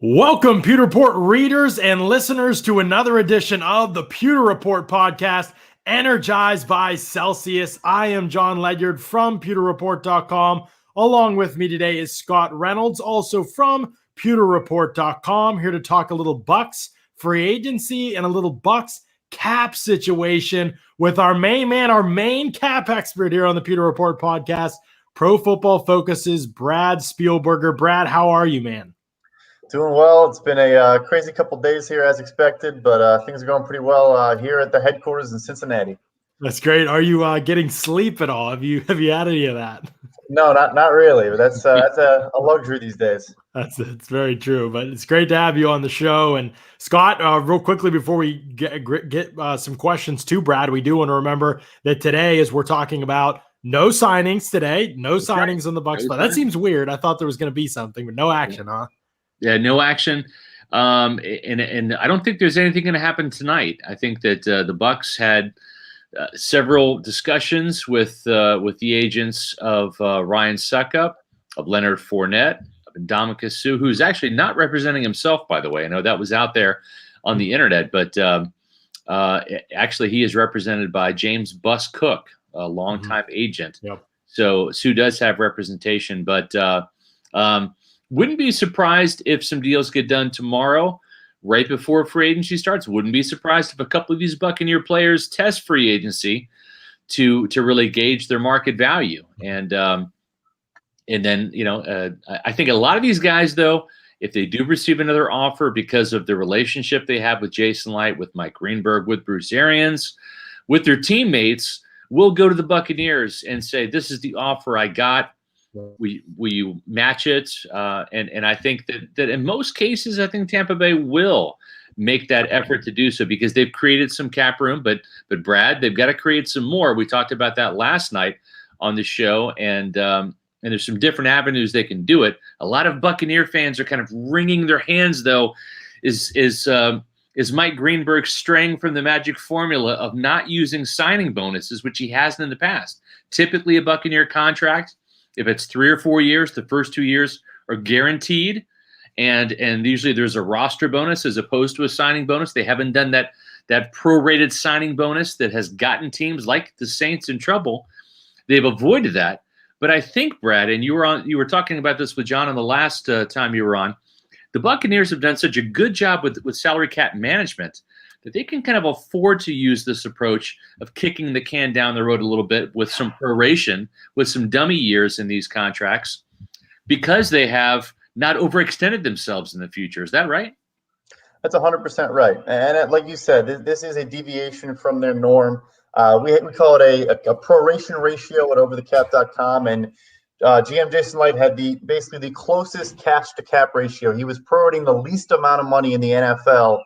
Welcome, Pewter Report readers and listeners, to another edition of the Pewter Report podcast, energized by Celsius. I am John Ledyard from pewterreport.com. Along with me today is Scott Reynolds, also from pewterreport.com, here to talk a little Bucs free agency and a little Bucs cap situation with our main man, our main cap expert here on the Pewter Report podcast, Pro Football Focus's Brad Spielberger. Brad, how are you, man? Doing well. It's been a crazy couple days here as expected, but things are going pretty well here at the headquarters in Cincinnati. That's great. Are you getting sleep at all? Have you had any of that? No, not really. But that's a luxury these days. It's very true. But it's great to have you on the show. And Scott, real quickly before we get some questions to Brad, we do want to remember that today, as we're talking about, no signings today, no signings on the Bucs. But that seems weird. I thought there was going to be something, but no action, huh? Yeah, no action, and I don't think there's anything going to happen tonight. I think that the Bucs had several discussions with the agents of Ryan Suckup, of Leonard Fournette, of Ndamukong Suh, who's actually not representing himself, by the way. I know that was out there on the internet, but actually he is represented by James Bus Cook, a longtime agent. Yep. So Suh does have representation, but wouldn't be surprised if some deals get done tomorrow, right before free agency starts. Wouldn't be surprised if a couple of these Buccaneer players test free agency to really gauge their market value. And then, I think a lot of these guys, though, if they do receive another offer because of the relationship they have with Jason Light, with Mike Greenberg, with Bruce Arians, with their teammates, will go to the Buccaneers and say, this is the offer I got. Will you match it? And I think that in most cases, I think Tampa Bay will make that effort to do so because they've created some cap room. But Brad, they've got to create some more. We talked about that last night on the show, and there's some different avenues they can do it. A lot of Buccaneer fans are kind of wringing their hands, though. Is Mike Greenberg straying from the magic formula of not using signing bonuses, which he hasn't in the past? Typically, a Buccaneer contract, if it's 3 or 4 years, the first 2 years are guaranteed, and usually there's a roster bonus as opposed to a signing bonus. They haven't done that prorated signing bonus that has gotten teams like the Saints in trouble. They've avoided that. But I think, Brad, and you were talking about this with John on the last time you were on, the Buccaneers have done such a good job with salary cap management that they can kind of afford to use this approach of kicking the can down the road a little bit with some proration, with some dummy years in these contracts, because they have not overextended themselves in the future. Is that right? That's 100% right. And like you said, this is a deviation from their norm. We call it a proration ratio at overthecap.com, and GM Jason Light had basically the closest cash to cap ratio. He was prorating the least amount of money in the NFL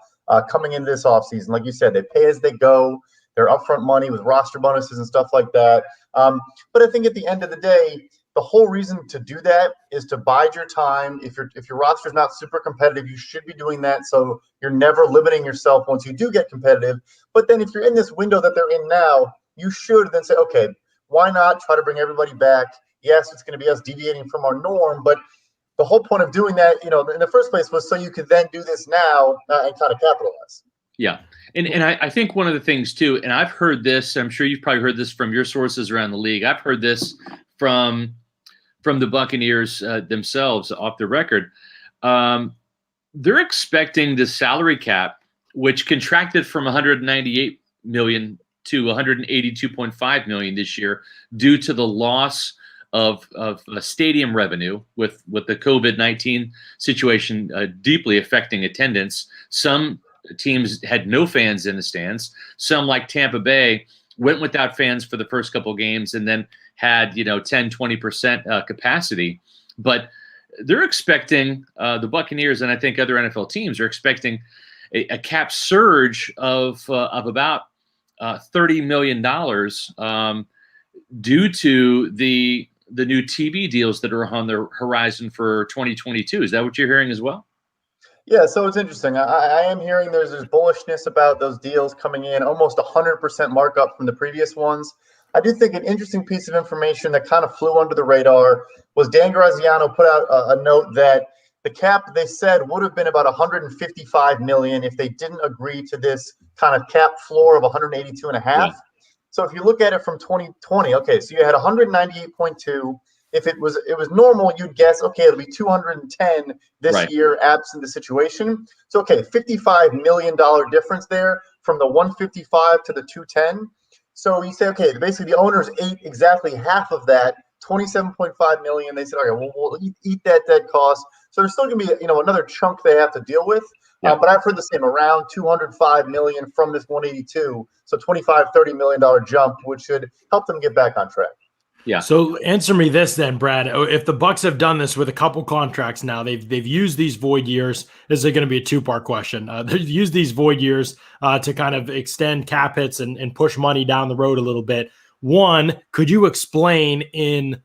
coming into this offseason. Like you said, they pay as they go. They're upfront money with roster bonuses and stuff like that. But I think at the end of the day, the whole reason to do that is to bide your time. If your roster is not super competitive, you should be doing that so you're never limiting yourself once you do get competitive. But then if you're in this window that they're in now, you should then say, okay, why not try to bring everybody back? Yes, it's going to be us deviating from our norm, but the whole point of doing that, in the first place was so you could then do this now and kind of capitalize. Yeah. And I think one of the things, too, and I've heard this, I'm sure you've probably heard this from your sources around the league. I've heard this from the Buccaneers themselves off the record. They're expecting the salary cap, which contracted from $198 million to $182.5 million this year due to the loss of stadium revenue with the COVID-19 situation deeply affecting attendance. Some teams had no fans in the stands. Some, like Tampa Bay, went without fans for the first couple of games and then had 10-20% capacity. But they're expecting the Buccaneers, and I think other NFL teams are expecting a cap surge of about $30 million due to the new TV deals that are on the horizon for 2022. Is that what you're hearing as well? Yeah, so it's interesting. I am hearing there's bullishness about those deals coming in, almost 100% markup from the previous ones. I do think an interesting piece of information that kind of flew under the radar was Dan Graziano put out a note that the cap, they said, would have been about 155 million if they didn't agree to this kind of cap floor of 182 and a half. Yeah. So if you look at it from 2020, okay, so you had 198.2. If it was normal, you'd guess, okay, it'll be 210 this year, absent the situation. So, okay, $55 million difference there from the 155 to the 210. So you say, okay, basically the owners ate exactly half of that, 27.5 million. They said, okay, we'll eat that dead cost. So there's still going to be, another chunk they have to deal with. Yeah. But I've heard the same, around 205 million from this 182. So $25-30 million jump, which should help them get back on track. Yeah. So answer me this then, Brad. If the Bucs have done this with a couple contracts now, they've used these void years. This is going to be a two-part question. They've used these void years to kind of extend cap hits and push money down the road a little bit. One, could you explain in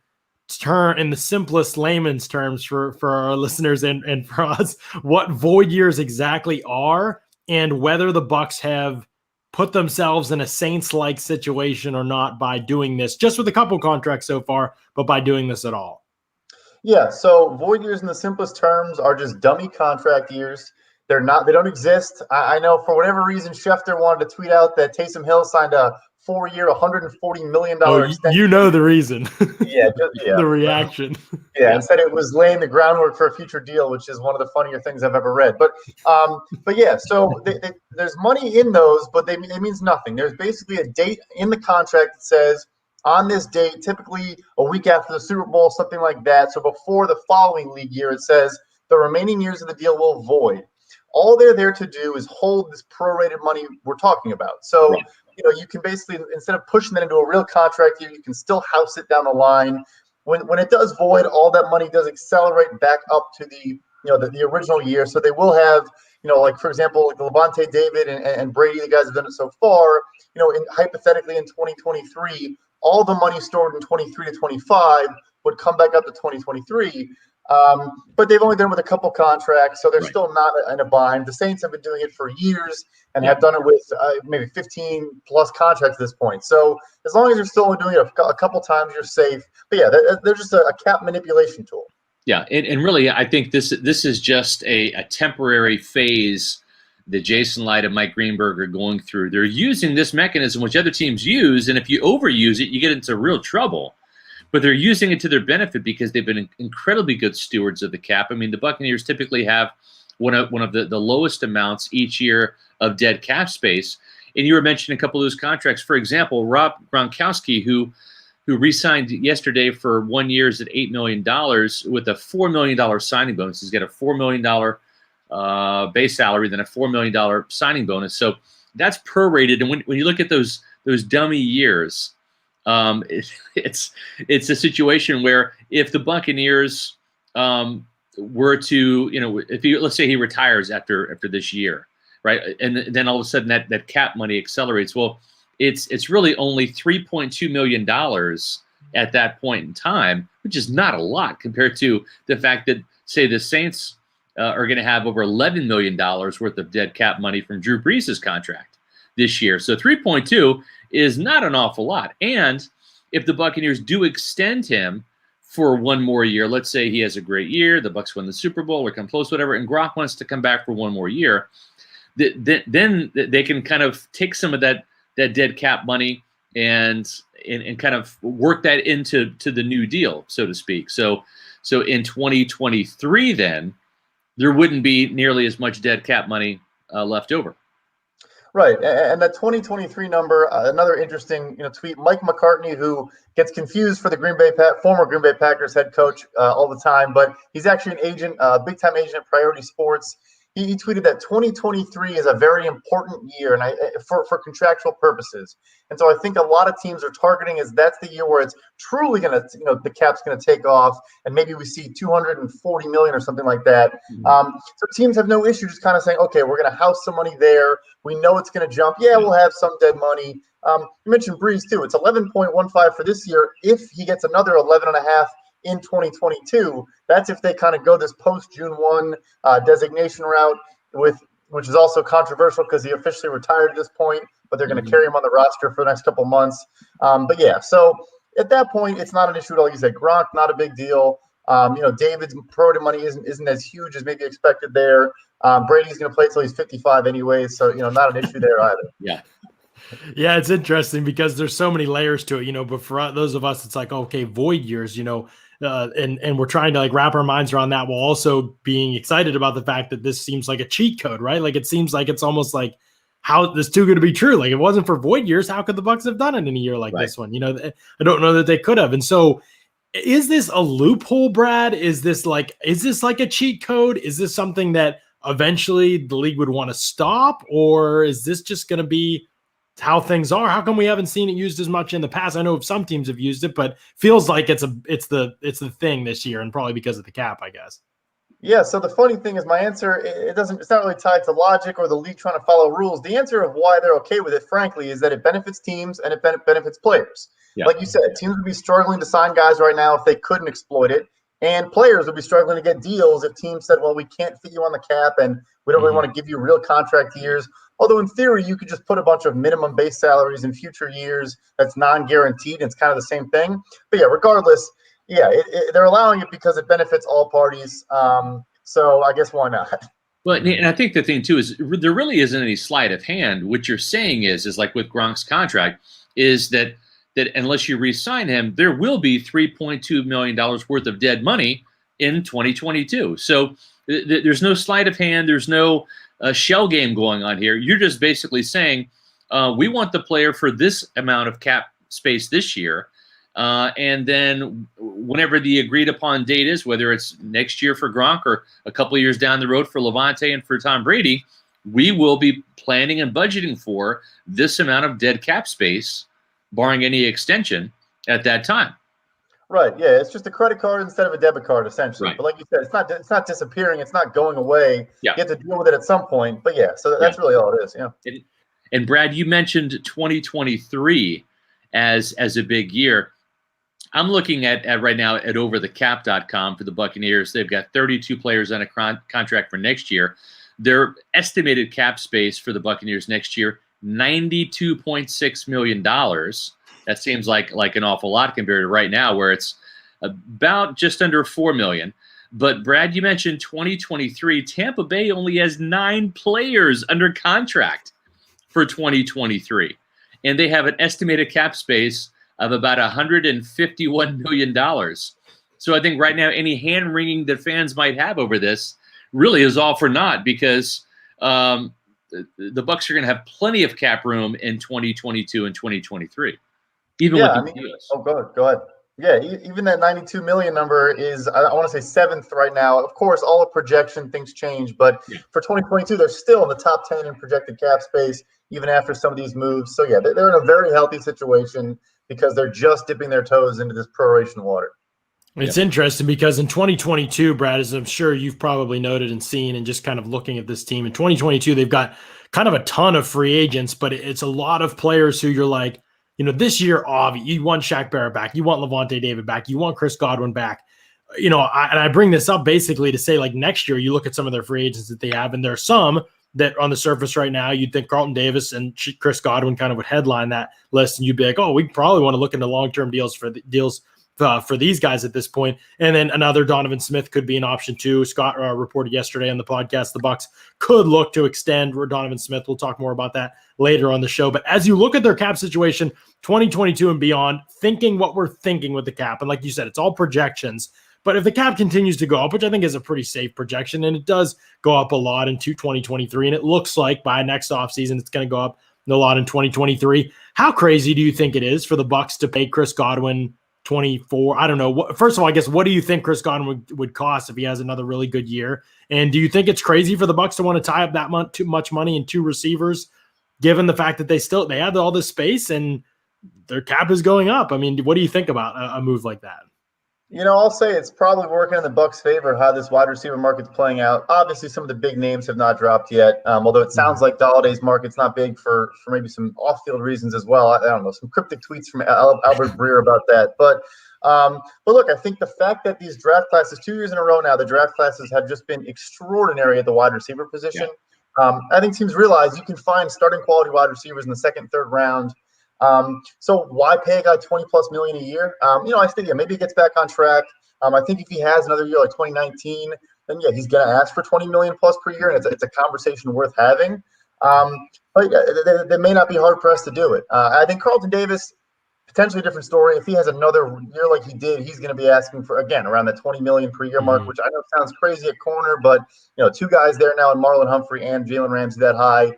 the simplest layman's terms for our listeners and for us what void years exactly are and whether the Bucs have put themselves in a Saints-like situation or not by doing this, just with a couple contracts so far, but by doing this at all? Yeah, so void years in the simplest terms are just dummy contract years. They don't exist. I know for whatever reason, Schefter wanted to tweet out that Taysom Hill signed a 4-year, $140 million extension. You know the reason. Yeah. The reaction. Yeah, and said it was laying the groundwork for a future deal, which is one of the funnier things I've ever read. But yeah, so there's money in those, but it means nothing. There's basically a date in the contract that says on this date, typically a week after the Super Bowl, something like that. So before the following league year, it says the remaining years of the deal will void. All they're there to do is hold this prorated money we're talking about. So, you can basically, instead of pushing that into a real contract year, you can still house it down the line. When it does void, all that money does accelerate back up to the original year. So they will have, like, for example, like Levante David and Brady, the guys have done it so far, hypothetically in 2023, all the money stored in 23 to 25 would come back up to 2023. But they've only done it with a couple contracts, so they're still not in a bind. The Saints have been doing it for years and have done it with maybe 15 plus contracts at this point. So as long as you're still only doing it a couple times, you're safe. But yeah, they're just a cap manipulation tool. Yeah, and really, I think this is just a temporary phase that Jason Light and Mike Greenberg are going through. They're using this mechanism, which other teams use, and if you overuse it, you get into real trouble. But they're using it to their benefit because they've been incredibly good stewards of the cap. I mean, the Buccaneers typically have one of the lowest amounts each year of dead cap space. And you were mentioning a couple of those contracts. For example, Rob Gronkowski, who re-signed yesterday for 1 year at $8 million with a $4 million signing bonus. He's got a $4 million base salary, then a $4 million signing bonus. So that's prorated. And when you look at those dummy years, it's a situation where if the Buccaneers were to, let's say he retires after this year, right, and then all of a sudden that cap money accelerates. Well, it's really only $3.2 million at that point in time, which is not a lot compared to the fact that, say, the Saints are going to have over $11 million worth of dead cap money from Drew Brees' contract this year. So 3.2 is not an awful lot. And if the Buccaneers do extend him for one more year, let's say he has a great year, the Bucs win the Super Bowl or come close, whatever, and Gronk wants to come back for one more year, then they can kind of take some of that dead cap money and kind of work that into the new deal, so to speak. So in 2023, then there wouldn't be nearly as much dead cap money left over. Right, and that 2023 number, another interesting tweet. Mike McCartney, who gets confused for the former Green Bay Packers head coach all the time, but he's actually an agent, big time agent at Priority Sports. He tweeted that 2023 is a very important year, and for contractual purposes. And so I think a lot of teams are targeting that's the year where it's truly going to, the cap's going to take off, and maybe we see 240 million or something like that. So teams have no issue just kind of saying, okay, we're going to house some money there. We know it's going to jump. Yeah, we'll have some dead money. You mentioned Brees too. It's 11.15 for this year. If he gets another 11.5 in 2022, that's if they kind of go this post-June 1 designation route, which is also controversial because he officially retired at this point, but they're going to carry him on the roster for the next couple months. But yeah, so at that point, it's not an issue at all. You said Gronk, not a big deal. David's pro money isn't as huge as maybe expected there. Brady's going to play till he's 55 anyways, so not an issue there either. Yeah. Yeah, it's interesting because there's so many layers to it, but for those of us, it's like, okay, void years, and we're trying to like wrap our minds around that while also being excited about the fact that this seems like a cheat code, right? Like it seems like it's almost like how this too good to be true. Like if it wasn't for void years, how could the Bucs have done it in a year like this one? I don't know that they could have. And so is this a loophole, Brad? Is this like a cheat code? Is this something that eventually the league would want to stop? Or is this just going to be how things are? How come we haven't seen it used as much in the past? I know some teams have used it, but feels like it's the thing this year, and probably because of the cap, I guess. Yeah. So the funny thing is, my answer it's not really tied to logic or the league trying to follow rules. The answer of why they're okay with it, frankly, is that it benefits teams and it benefits players. Yeah. Like you said, teams would be struggling to sign guys right now if they couldn't exploit it, and players would be struggling to get deals if teams said, "Well, we can't fit you on the cap, and we don't really want to give you real contract years." Although in theory, you could just put a bunch of minimum base salaries in future years that's non-guaranteed. It's kind of the same thing. But yeah, regardless, they're allowing it because it benefits all parties. So I guess why not? Well, and I think the thing too is there really isn't any sleight of hand. What you're saying is like with Gronk's contract, is that unless you re-sign him, there will be $3.2 million worth of dead money in 2022. So there's no sleight of hand. There's no shell game going on here. You're just basically saying we want the player for this amount of cap space this year. And then whenever the agreed upon date is, whether it's next year for Gronk or a couple of years down the road for Levante and for Tom Brady, we will be planning and budgeting for this amount of dead cap space, barring any extension at that time. Right. Yeah. It's just a credit card instead of a debit card, essentially. Right. But like you said, it's not disappearing. It's not going away. Yeah. You have to deal with it at some point. But yeah, so that's really all it is. Yeah. And Brad, you mentioned 2023 as a big year. I'm looking at right now at overthecap.com for the Buccaneers. They've got 32 players on a contract for next year. Their estimated cap space for the Buccaneers next year, $92.6 million. That seems like an awful lot compared to right now, where it's about just under $4 million. But Brad, you mentioned 2023. Tampa Bay only has 9 players under contract for 2023, and they have an estimated cap space of about $151 million. So I think right now any hand-wringing that fans might have over this really is all for naught, because the Bucs are going to have plenty of cap room in 2022 and 2023. Even with the deals. Oh, go ahead. Yeah, even that 92 million number is, I want to say 7th right now. Of course, all the projection things change, but for 2022, they're still in the top 10 in projected cap space, even after some of these moves. So yeah, they're in a very healthy situation because they're just dipping their toes into this proration water. It's interesting because in 2022, Brad, as I'm sure you've probably noted and seen, and just kind of looking at this team in 2022, they've got kind of a ton of free agents, but it's a lot of players who you're like, this year, you want Shaq Barrett back, you want Levante David back, you want Chris Godwin back. And I bring this up basically to say, like, next year, you look at some of their free agents that they have, and there are some that on the surface right now, you'd think Carlton Davis and Chris Godwin kind of would headline that list, and you'd be like, oh, we probably want to look into long-term deals for these guys at this point. And then another Donovan Smith could be an option too. Scott reported yesterday on the podcast the Bucs could look to extend Donovan Smith. We'll talk more about that later on the show. But as you look at their cap situation, 2022 and beyond, thinking what we're thinking with the cap, and like you said, it's all projections. But if the cap continues to go up, which I think is a pretty safe projection, and it does go up a lot into 2023, and it looks like by next offseason it's going to go up a lot in 2023. How crazy do you think it is for the Bucs to pay Chris Godwin 24? I don't know. First of all, I guess, what do you think Chris Godwin would cost if he has another really good year? And do you think it's crazy for the Bucs to want to tie up that too much money in 2 receivers, given the fact that they have all this space and their cap is going up? I mean, what do you think about a move like that? I'll say it's probably working in the Bucs' favor how this wide receiver market's playing out. Obviously, some of the big names have not dropped yet, although it sounds like Galladay's market's not big for maybe some off-field reasons as well. I don't know, some cryptic tweets from Albert Breer about that. But look, I think the fact that these draft classes, 2 years in a row now, the draft classes have just been extraordinary at the wide receiver position. Yeah. I think teams realize you can find starting quality wide receivers in the 2nd, 3rd round. So why pay a guy $20+ million a year? I think maybe he gets back on track. I think if he has another year like 2019, then yeah, he's going to ask for 20 million plus per year, and it's a conversation worth having. But yeah, they may not be hard pressed to do it. I think Carlton Davis, potentially a different story. If he has another year like he did, he's going to be asking for, again, around that 20 million per year mark, which I know sounds crazy at corner, but two guys there now in Marlon Humphrey and Jalen Ramsey that high.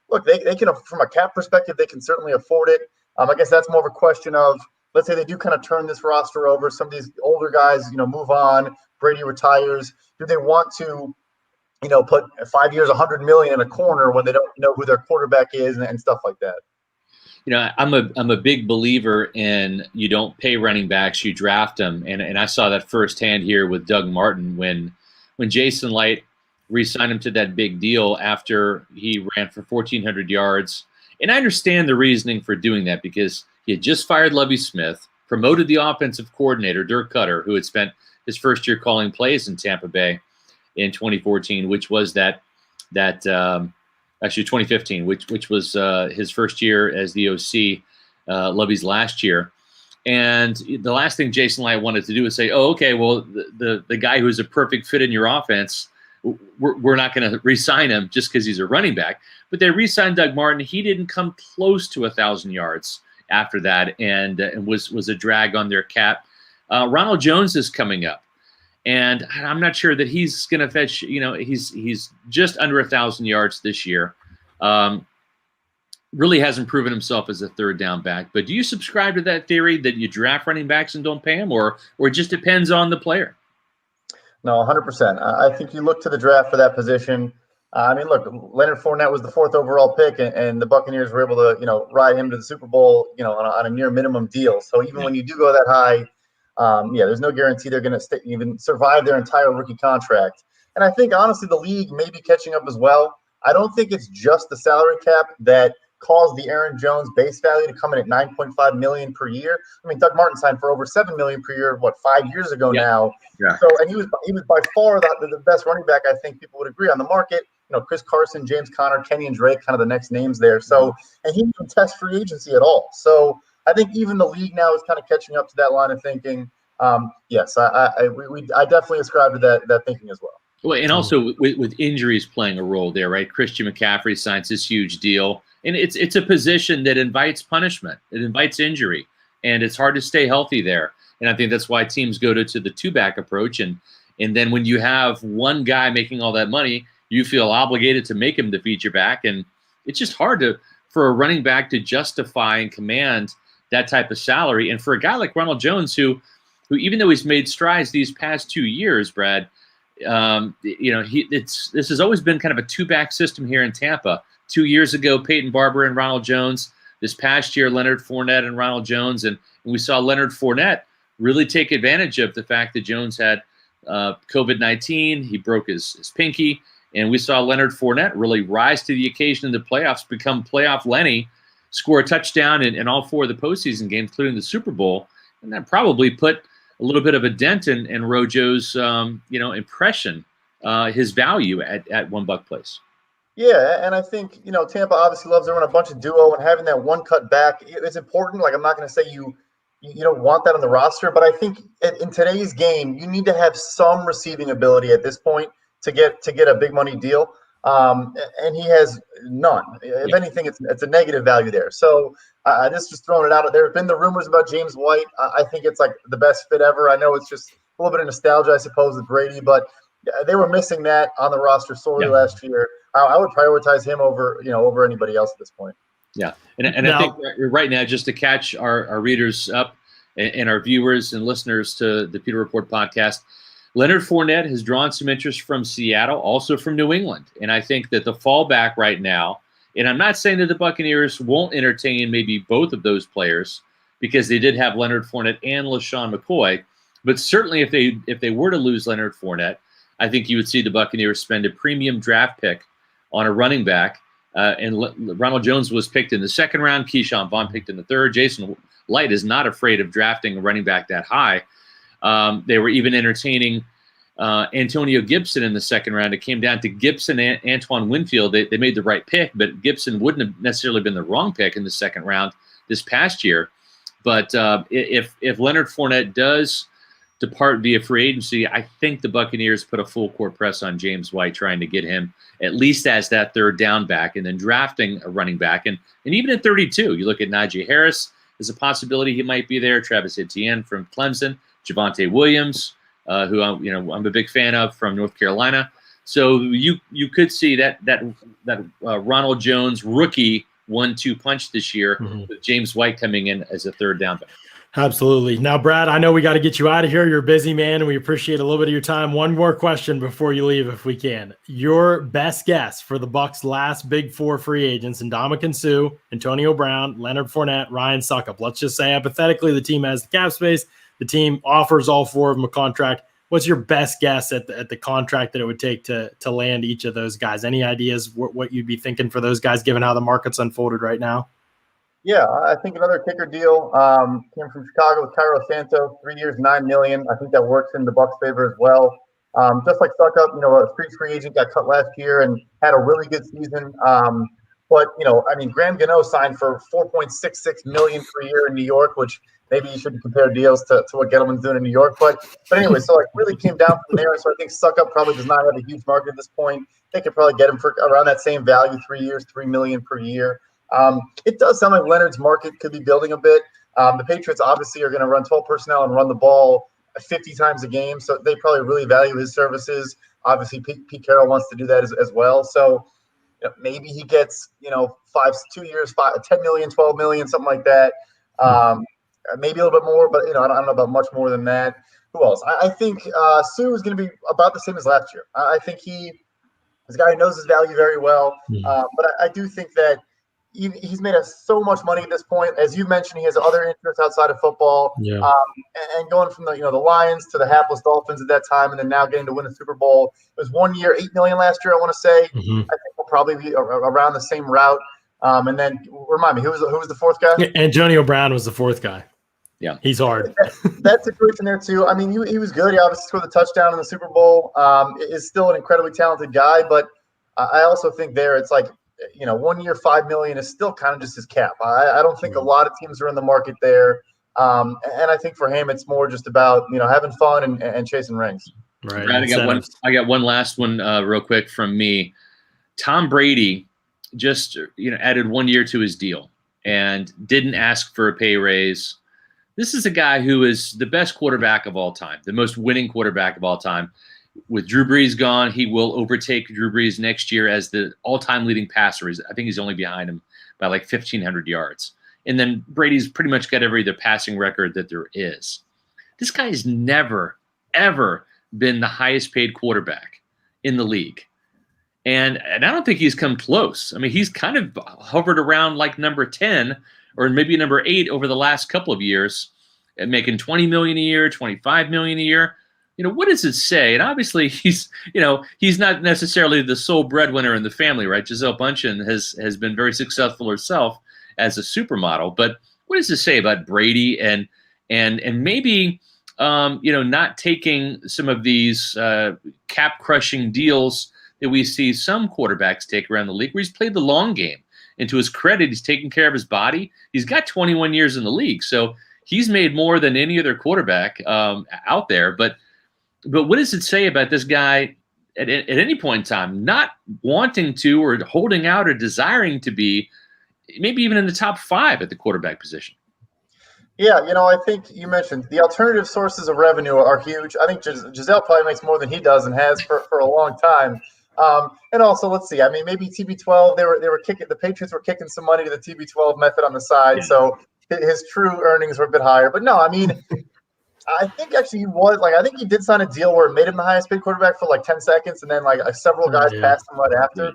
Look, they can, from a cap perspective, they can certainly afford it. I guess that's more of a question of, let's say they do kind of turn this roster over. Some of these older guys, move on. Brady retires. Do they want to, put 5 years, 100 million in a corner when they don't know who their quarterback is and stuff like that? I'm a big believer in you don't pay running backs, you draft them, and I saw that firsthand here with Doug Martin when Jason Light re-signed him to that big deal after he ran for 1,400 yards. And I understand the reasoning for doing that because he had just fired Lovie Smith, promoted the offensive coordinator Dirk Cutter, who had spent his first year calling plays in Tampa Bay in 2014, which was actually 2015, which was his first year as the OC, Lovie's last year. And the last thing Jason Light wanted to do is say, oh, okay, well, the guy who's a perfect fit in your offense, we're not going to re-sign him just because he's a running back. But they re-signed Doug Martin. He didn't come close to 1,000 yards after that and was a drag on their cap. Ronald Jones is coming up. And I'm not sure that he's going to fetch, he's just under 1,000 yards this year. Really hasn't proven himself as a third down back. But do you subscribe to that theory that you draft running backs and don't pay them, or it just depends on the player? No, 100%. I think you look to the draft for that position. Look, Leonard Fournette was the 4th overall pick, and the Buccaneers were able to, ride him to the Super Bowl, on a near minimum deal. So even when you do go that high, there's no guarantee they're going to even survive their entire rookie contract. And I think, honestly, the league may be catching up as well. I don't think it's just the salary cap that caused the Aaron Jones base value to come in at $9.5 million per year. Doug Martin signed for over $7 million per year, 5 years ago now? Yeah. So, and he was by far the best running back, I think people would agree, on the market. Chris Carson, James Conner, Kenny and Drake, kind of the next names there. So, and he didn't test free agency at all. So I think even the league now is kind of catching up to that line of thinking. Yes, I definitely ascribe to that thinking as well. Well, and also with injuries playing a role there, right? Christian McCaffrey signs this huge deal, and it's a position that invites punishment. It invites injury, and it's hard to stay healthy there. And I think that's why teams go to the two-back approach. And then when you have one guy making all that money, you feel obligated to make him the feature back, and it's just hard for a running back to justify and command that type of salary. And for a guy like Ronald Jones, who even though he's made strides these past 2 years, Brad, this has always been kind of a two-back system here in Tampa. 2 years ago, Peyton Barber and Ronald Jones. This past year, Leonard Fournette and Ronald Jones. And we saw Leonard Fournette really take advantage of the fact that Jones had COVID-19. He broke his pinky. And we saw Leonard Fournette really rise to the occasion in the playoffs, become playoff Lenny, score a touchdown in all 4 of the postseason games, including the Super Bowl. And that probably put a little bit of a dent in Rojo's, impression, his value at $1 place. Yeah, and I think, Tampa obviously loves to run a bunch of duo, and having that one cut back is important. Like, I'm not going to say you don't want that on the roster, but I think in today's game, you need to have some receiving ability at this point to get a big money deal. And he has none. If anything, it's a negative value there. So just throwing it out. There have been the rumors about James White. I think it's like the best fit ever. I know it's just a little bit of nostalgia, I suppose, with Brady, but they were missing that on the roster sorely last year. I would prioritize him over anybody else at this point. Yeah, and I think right now, just to catch our readers up and our viewers and listeners to the Pewter Report podcast, Leonard Fournette has drawn some interest from Seattle, also from New England. And I think that the fallback right now, and I'm not saying that the Buccaneers won't entertain maybe both of those players because they did have Leonard Fournette and LaShawn McCoy, but certainly if they were to lose Leonard Fournette, I think you would see the Buccaneers spend a premium draft pick on a running back. And Ronald Jones was picked in the 2nd round. Keyshawn Vaughn picked in the 3rd. Jason Light is not afraid of drafting a running back that high. They were even entertaining Antonio Gibson in the 2nd round. It came down to Gibson and Antoine Winfield. They made the right pick, but Gibson wouldn't have necessarily been the wrong pick in the 2nd round this past year. But if Leonard Fournette does depart via free agency, I think the Buccaneers put a full court press on James White, trying to get him at least as that third down back, and then drafting a running back. And even at 32, you look at Najee Harris as a possibility he might be there, Travis Etienne from Clemson, Javonte Williams, who I'm a big fan of from North Carolina. So you could see that Ronald Jones rookie 1-2 punch this year with James White coming in as a third down back. Absolutely. Now, Brad, I know we got to get you out of here. You're a busy man, and we appreciate a little bit of your time. One more question before you leave, if we can. Your best guess for the Bucs' last big four free agents: Ndamukong Suh, Antonio Brown, Leonard Fournette, Ryan Succop. Let's just say hypothetically the team has the cap space. The team offers all four of them a contract. What's your best guess at the contract that it would take to land each of those guys? Any ideas what you'd be thinking for those guys, given how the market's unfolded right now? Yeah, I think another kicker deal came from Chicago with Cairo Santo, 3 years, $9 million. I think that works in the Bucs' favor as well. Just like Succop, a free agent got cut last year and had a really good season. But Graham Gano signed for $4.66 million per year in New York, which maybe you shouldn't compare deals to what Gettleman's doing in New York. But anyway, so it really came down from there. So I think Succop probably does not have a huge market at this point. They could probably get him for around that same value, 3 years, $3 million per year. It does sound like Leonard's market could be building a bit. The Patriots obviously are going to run 12 personnel and run the ball 50 times a game, so they probably really value his services. Obviously, Pete Carroll wants to do that as well. So maybe he gets 2 years, 10 million, 12 million, something like that. Maybe a little bit more, but I don't know about much more than that. Who else? I think Suh is going to be about the same as last year. I think he's a guy who knows his value very well. But I do think that he's made us so much money at this point. As you mentioned, he has other interests outside of football. Yeah. And going from the Lions to the hapless Dolphins at that time, and then now getting to win the Super Bowl. It was 1 year, $8 million last year, I want to say. I think we'll probably be around the same route. And then remind me, who was the fourth guy? Antonio Brown was the fourth guy. Yeah, he's hard. That situation there too. I mean, he was good. He obviously scored the touchdown in the Super Bowl. Is still an incredibly talented guy, but I also think there it's like 1 year, $5 million is still kind of just his cap. I don't think a lot of teams are in the market there. And I think for him, it's more just about, having fun and chasing rings. Right. I got one last one real quick from me. Tom Brady just, added 1 year to his deal and didn't ask for a pay raise. This is a guy who is the best quarterback of all time, the most winning quarterback of all time. With Drew Brees gone, he will overtake Drew Brees next year as the all-time leading passer. I think he's only behind him by like 1,500 yards. And then Brady's pretty much got every other passing record that there is. This guy has never, ever been the highest-paid quarterback in the league. And I don't think he's come close. I mean, he's kind of hovered around like number 10 or maybe number 8 over the last couple of years, making $20 million a year, $25 million a year. What does it say? And obviously he's not necessarily the sole breadwinner in the family, right? Gisele Bundchen has been very successful herself as a supermodel. But what does it say about Brady and maybe not taking some of these cap crushing deals that we see some quarterbacks take around the league, where he's played the long game. And to his credit, he's taking care of his body. He's got 21 years in the league, so he's made more than any other quarterback out there. But what does it say about this guy at any point in time not wanting to or holding out or desiring to be maybe even in the top 5 at the quarterback position? Yeah, I think you mentioned the alternative sources of revenue are huge. I think Gisele probably makes more than he does and has for a long time. And also, let's see. I mean, maybe TB12. They were kicking. The Patriots were kicking some money to the TB12 method on the side, so his true earnings were a bit higher. But no, I mean, I think actually he was I think he did sign a deal where it made him the highest paid quarterback for like 10 seconds, and then several guys passed him right after.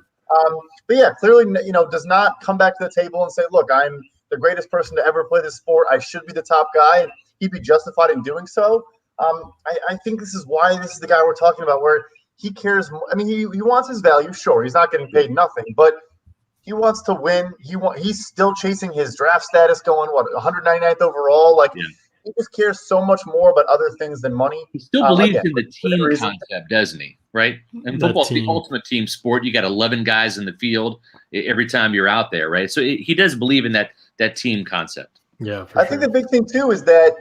But yeah, clearly, does not come back to the table and say, "Look, I'm the greatest person to ever play this sport. I should be the top guy." And he'd be justified in doing so. I think this is why this is the guy we're talking about, where he cares. I mean, he wants his value. Sure, he's not getting paid nothing, but he wants to win. He's still chasing his draft status, going 199th overall. He just cares so much more about other things than money. He still believes in the team concept, doesn't he? Right? And football's the ultimate team sport. You got 11 guys in the field every time you're out there, right? So he does believe in that team concept. Yeah, for I sure. think the big thing too is that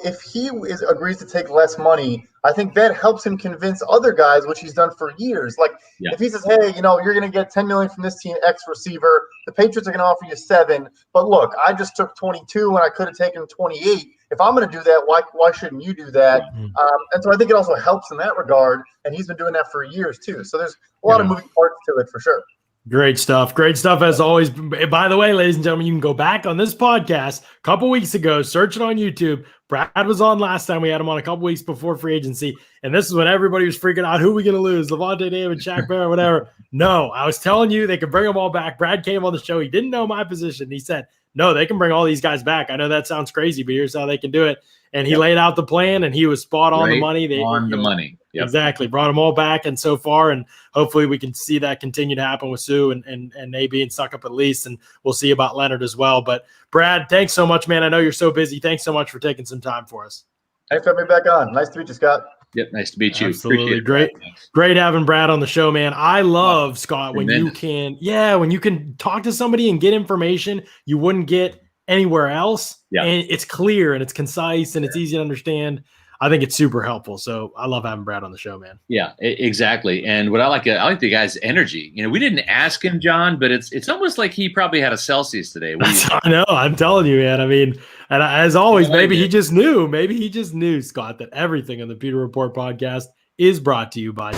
if he agrees to take less money, I think that helps him convince other guys, which he's done for years. Like if he says, "Hey, you're going to get $10 million from this team, X receiver. The Patriots are going to offer you 7, but look, I just took 22 when I could have taken 28. If I'm going to do that, why shouldn't you do that?" And so I think it also helps in that regard, and he's been doing that for years too. So there's a lot of moving parts to it for sure. Great stuff. Great stuff as always. By the way, ladies and gentlemen, you can go back on this podcast a couple weeks ago, search it on YouTube. Brad was on last time. We had him on a couple weeks before free agency. And this is when everybody was freaking out. Who are we going to lose? Levante David, Shaq Barrett, whatever. No, I was telling you they could bring them all back. Brad came on the show. He didn't know my position. He said, no, they can bring all these guys back. I know that sounds crazy, but here's how they can do it. And he laid out the plan, and he was spot on the money. Money. Yep. Exactly. Brought them all back, and so far, and hopefully we can see that continue to happen with Suh and AB and Suck Up at least, and we'll see about Leonard as well. But Brad, thanks so much, man. I know you're so busy. Thanks so much for taking some time for us. Thanks for having me back on. Nice to meet you, Scott. Yep, nice to meet you. Absolutely. Great having Brad on the show, man. I love, Scott, when you can talk to somebody and get information you wouldn't get anywhere else. Yeah. And it's clear and it's concise and it's easy to understand. I think it's super helpful. So I love having Brad on the show, man. Yeah, exactly. And what I like the guy's energy. We didn't ask him, John, but it's almost like he probably had a Celsius today. I know. I'm telling you, man. I mean, and as always, maybe he just knew. Maybe he just knew, Scott, that everything on the Pewter Report podcast is brought to you by.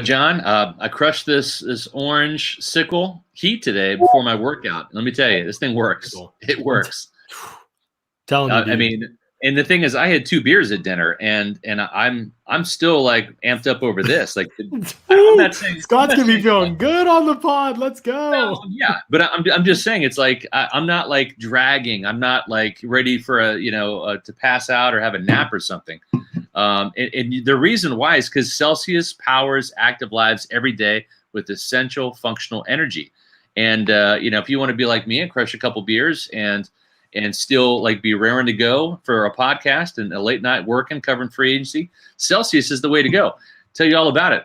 John, I crushed this orange sickle heat today before my workout. Let me tell you, this thing works. It works. Telling you, I mean, and the thing is, I had 2 beers at dinner, and I'm still like amped up over this. Like, I'm not saying Scott's gonna be feeling good on the pod. Let's go. No, yeah, but I'm just saying, it's like I'm not like dragging. I'm not like ready for to pass out or have a nap or something. And the reason why is because Celsius powers active lives every day with essential functional energy. And, if you want to be like me and crush a couple beers and still like be raring to go for a podcast and a late night working, covering free agency, Celsius is the way to go. Tell you all about it.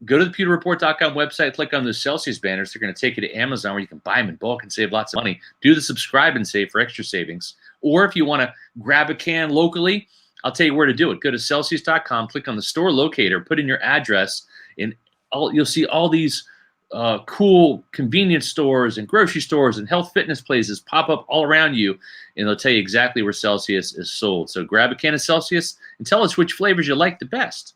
Go to the pewterreport.com website, click on the Celsius banners. They're going to take you to Amazon where you can buy them in bulk and save lots of money. Do the subscribe and save for extra savings. Or if you want to grab a can locally, I'll tell you where to do it. Go to Celsius.com, click on the store locator, put in your address, and you'll see all these cool convenience stores and grocery stores and health fitness places pop up all around you, and they'll tell you exactly where Celsius is sold. So grab a can of Celsius and tell us which flavors you like the best.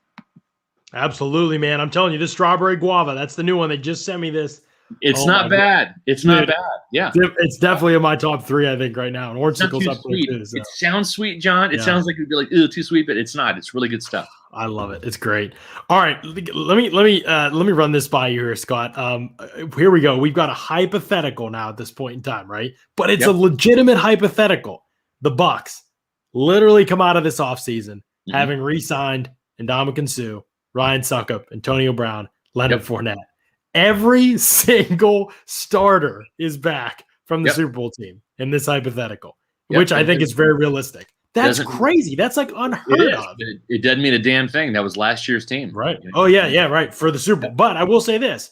Absolutely, man. I'm telling you, this strawberry guava, that's the new one. They just sent me this. It's not bad. It's not bad. Yeah. It's definitely in my top 3, I think, right now. And orange sickle's up there too. So. It sounds sweet, John. It sounds like it'd be like, ew, too sweet, but it's not. It's really good stuff. I love it. It's great. All right. Let me run this by you here, Scott. Here we go. We've got a hypothetical now at this point in time, right? But it's a legitimate hypothetical. The Bucs literally come out of this offseason having re-signed Ndamukong Suh, Ryan Succop, Antonio Brown, Leonard Fournette. Every single starter is back from the Super Bowl team in this hypothetical, which I think is very realistic. That's crazy. That's like unheard of. It doesn't mean a damn thing. That was last year's team. Right. Oh, yeah, right. For the Super Bowl. But I will say this.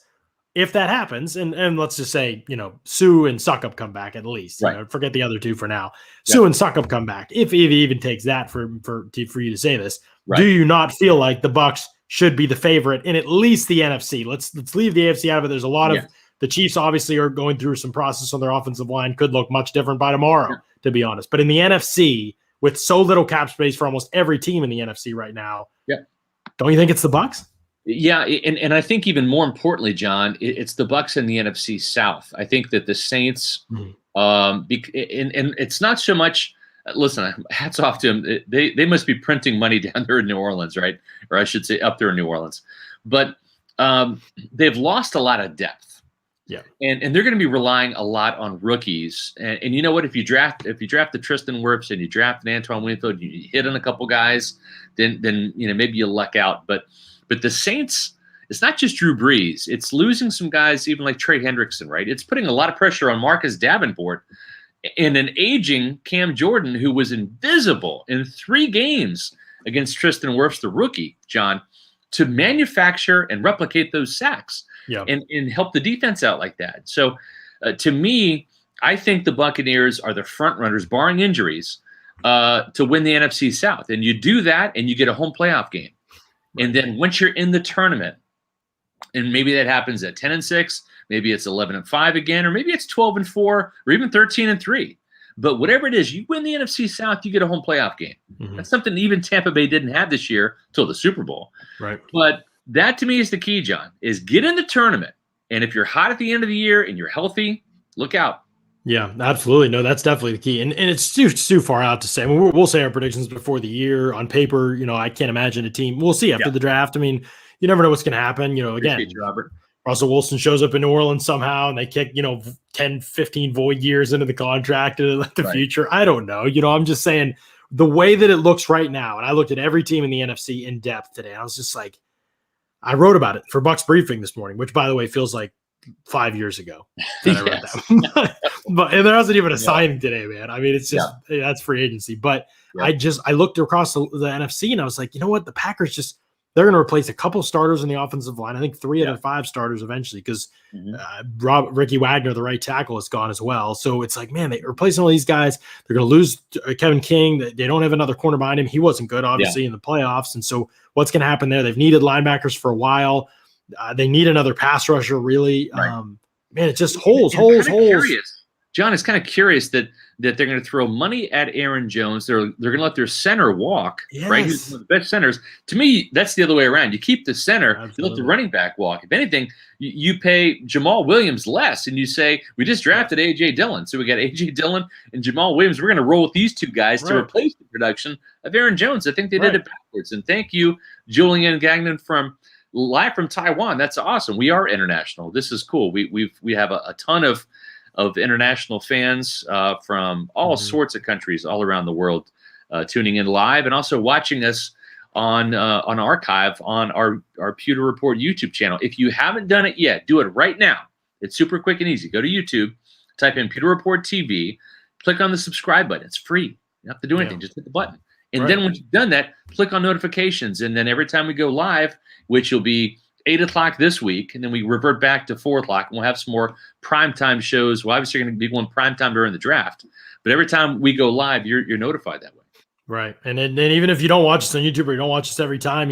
If that happens, and let's just say, Suh and Succop come back at least. Right. Forget the other 2 for now. Suh and Succop come back. If it even takes that for you to say this, do you not feel like the Bucs should be the favorite in at least the NFC? Let's leave the AFC out of it. There's a lot of the Chiefs obviously are going through some process on their offensive line. Could look much different by tomorrow, to be honest. But in the NFC, with so little cap space for almost every team in the NFC right now, don't you think it's the Bucs? Yeah, and I think even more importantly, John, it's the Bucs in the NFC South. I think that the Saints, and it's not so much. Listen, hats off to them. They must be printing money down there in New Orleans, right? Or I should say up there in New Orleans. But they've lost a lot of depth. Yeah. And they're going to be relying a lot on rookies. And you know what? If you draft the Tristan Wirfs and you draft an Antoine Winfield, you hit on a couple guys, then maybe you luck out. But the Saints, it's not just Drew Brees. It's losing some guys, even like Trey Hendrickson, right? It's putting a lot of pressure on Marcus Davenport and an aging Cam Jordan who was invisible in 3 games against Tristan Wirfs, the rookie, John, to manufacture and replicate those sacks. Yeah. And help the defense out like that. So, to me, I think the Buccaneers are the front runners, barring injuries, to win the NFC South. And you do that, and you get a home playoff game. Right. And then once you're in the tournament, and maybe that happens at 10-6, maybe it's 11-5 again, or maybe it's 12-4, or even 13-3. But whatever it is, you win the NFC South, you get a home playoff game. Mm-hmm. That's something even Tampa Bay didn't have this year till the Super Bowl. Right. But that to me is the key, John, is get in the tournament. And if you're hot at the end of the year and you're healthy, look out. Yeah, absolutely. No, that's definitely the key. And it's too far out to say. I mean, we'll say our predictions before the year on paper. I can't imagine a team. We'll see after the draft. I mean, you never know what's going to happen. Again, you, Robert. Russell Wilson shows up in New Orleans somehow and they kick, 10, 15 void years into the contract and the future. I don't know. I'm just saying the way that it looks right now. And I looked at every team in the NFC in depth today. I was just like, I wrote about it for Bucs Briefing this morning, which, by the way, feels like 5 years ago that I read that. But and there wasn't even a signing today, man. I mean, it's just that's free agency. But I looked across the NFC and I was like, you know what? The Packers they're going to replace a couple starters in the offensive line. I think 3 out of 5 starters eventually because Ricky Wagner, the right tackle, is gone as well. So it's like, man, they're replacing all these guys. They're going to lose Kevin King. They don't have another corner behind him. He wasn't good, obviously, in the playoffs. And so what's going to happen there? They've needed linebackers for a while. They need another pass rusher, really. Right. Man, it's just holes. Curious. John, it's kind of curious that they're going to throw money at Aaron Jones. They're going to let their center walk, right? He's one of the best centers. To me, that's the other way around. You keep the center, you let the running back walk. If anything, you pay Jamal Williams less, and you say, we just drafted A.J. Dillon. So we got A.J. Dillon and Jamal Williams. We're going to roll with these 2 guys to replace the production of Aaron Jones. I think they did it backwards. And thank you, Julian Gagnon live from Taiwan. That's awesome. We are international. This is cool. We have a ton of international fans from all sorts of countries all around the world tuning in live and also watching us on archive on our Pewter Report YouTube channel. If you haven't done it yet, do it right now. It's super quick and easy. Go to YouTube, type in Pewter Report TV, click on the subscribe button. It's free. You don't have to do anything. Just hit the button. And then once you've done that, click on notifications. And then every time we go live, which will be 8 o'clock this week, and then we revert back to 4 o'clock, and we'll have some more primetime shows. Well, obviously, you're going to be going primetime during the draft, but every time we go live, you're notified that way. Right. And then even if you don't watch us on YouTube or you don't watch us every time,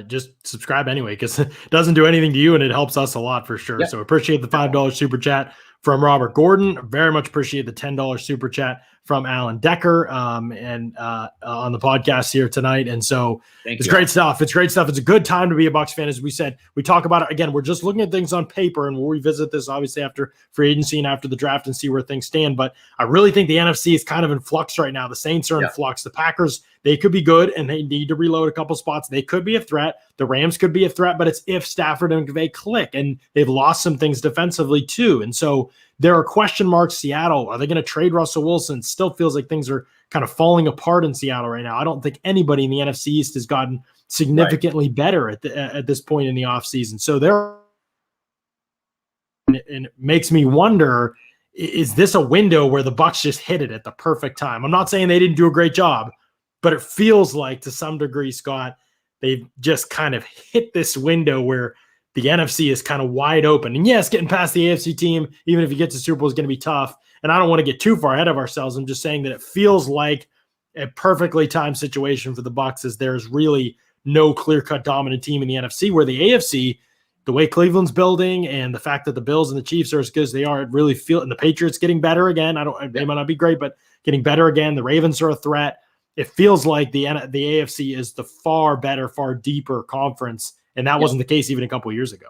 just subscribe anyway, because it doesn't do anything to you, and it helps us a lot for sure. Yep. So appreciate the $5 super chat from Robert Gordon. Very much appreciate the $10 super chat from Alan Decker and on the podcast here tonight. And so it's great stuff. It's great stuff. It's a good time to be a Bucs fan. As we said, we talk about it again. We're just looking at things on paper, and we'll revisit this obviously after free agency and after the draft and see where things stand. But I really think the NFC is kind of in flux right now. The Saints are in flux. The Packers, they could be good and they need to reload a couple spots. They could be a threat. The Rams could be a threat, but it's if Stafford and McVay click, and they've lost some things defensively too. And so there are question marks. Seattle, are they going to trade Russell Wilson? Still feels like things are kind of falling apart in Seattle right now. I don't think anybody in the NFC East has gotten significantly better at this point in the offseason. So and it makes me wonder, is this a window where the Bucs just hit it at the perfect time? I'm not saying they didn't do a great job, but it feels like to some degree, Scott, they've just kind of hit this window where the NFC is kind of wide open. And yes, getting past the AFC team, even if you get to Super Bowl, is going to be tough. And I don't want to get too far ahead of ourselves. I'm just saying that it feels like a perfectly timed situation for the Bucs, as there's really no clear-cut dominant team in the NFC, where the AFC, the way Cleveland's building and the fact that the Bills and the Chiefs are as good as they are, it really feels, and the Patriots getting better again. They might not be great, but getting better again. The Ravens are a threat. It feels like the AFC is the far better, far deeper conference. And that wasn't the case even a couple of years ago.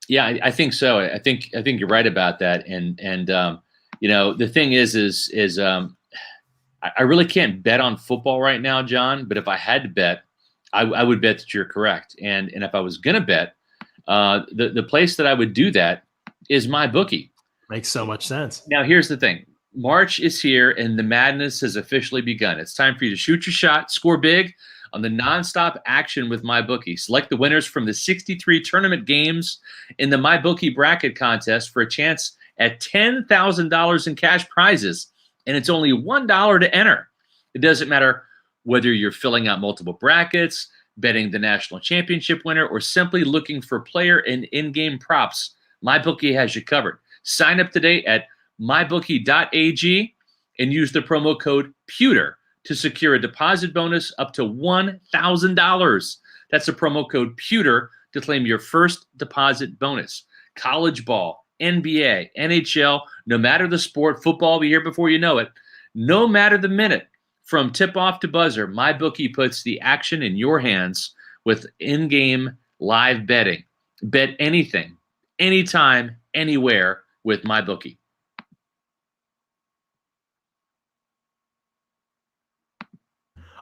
Yeah, I think so. I think you're right about that. And the thing is I really can't bet on football right now, John. But if I had to bet, I would bet that you're correct. And if I was going to bet, the place that I would do that is MyBookie. Makes so much sense. Now, here's the thing. March is here, and the madness has officially begun. It's time for you to shoot your shot, score big on the nonstop action with MyBookie. Select the winners from the 63 tournament games in the MyBookie bracket contest for a chance at $10,000 in cash prizes, and it's only $1 to enter. It doesn't matter whether you're filling out multiple brackets, betting the national championship winner, or simply looking for player and in-game props. MyBookie has you covered. Sign up today at mybookie.ag and use the promo code PEWTER to secure a deposit bonus up to $1,000. That's the promo code PEWTER to claim your first deposit bonus. College ball, NBA, NHL, no matter the sport, football will be here before you know it. No matter the minute, from tip-off to buzzer, MyBookie puts the action in your hands with in-game live betting. Bet anything, anytime, anywhere with MyBookie.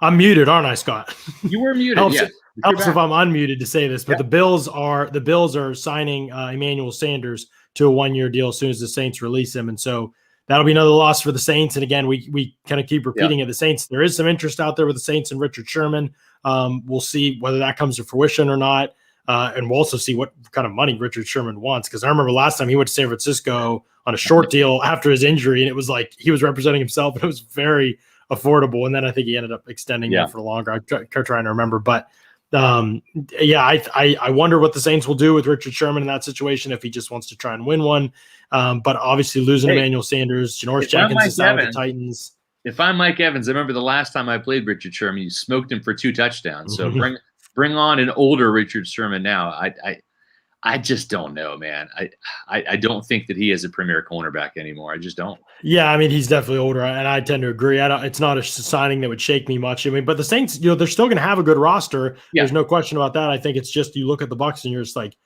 I'm muted, aren't I, Scott? You were muted. helps Yeah. helps if I'm unmuted to say this, but the Bills are signing Emmanuel Sanders to a 1-year deal as soon as the Saints release him, and so that'll be another loss for the Saints. And again, we kind of keep repeating it. The Saints, there is some interest out there with the Saints and Richard Sherman. We'll see whether that comes to fruition or not. And we'll also see what kind of money Richard Sherman wants. Because I remember last time he went to San Francisco on a short deal after his injury, and it was like he was representing himself, and it was very affordable. And then I think he ended up extending that for longer. I'm trying to remember. But I wonder what the Saints will do with Richard Sherman in that situation if he just wants to try and win one. But obviously losing Emmanuel Sanders, Janoris Jenkins is out with the Titans. If I'm Mike Evans, I remember the last time I played Richard Sherman, you smoked him for 2 touchdowns. So bring on an older Richard Sherman now. I just don't know, man. I don't think that he is a premier cornerback anymore. I just don't. Yeah, I mean, he's definitely older, and I tend to agree. It's not a signing that would shake me much. I mean, but the Saints, they're still going to have a good roster. Yeah. There's no question about that. I think it's just you look at the Bucs and you're just like,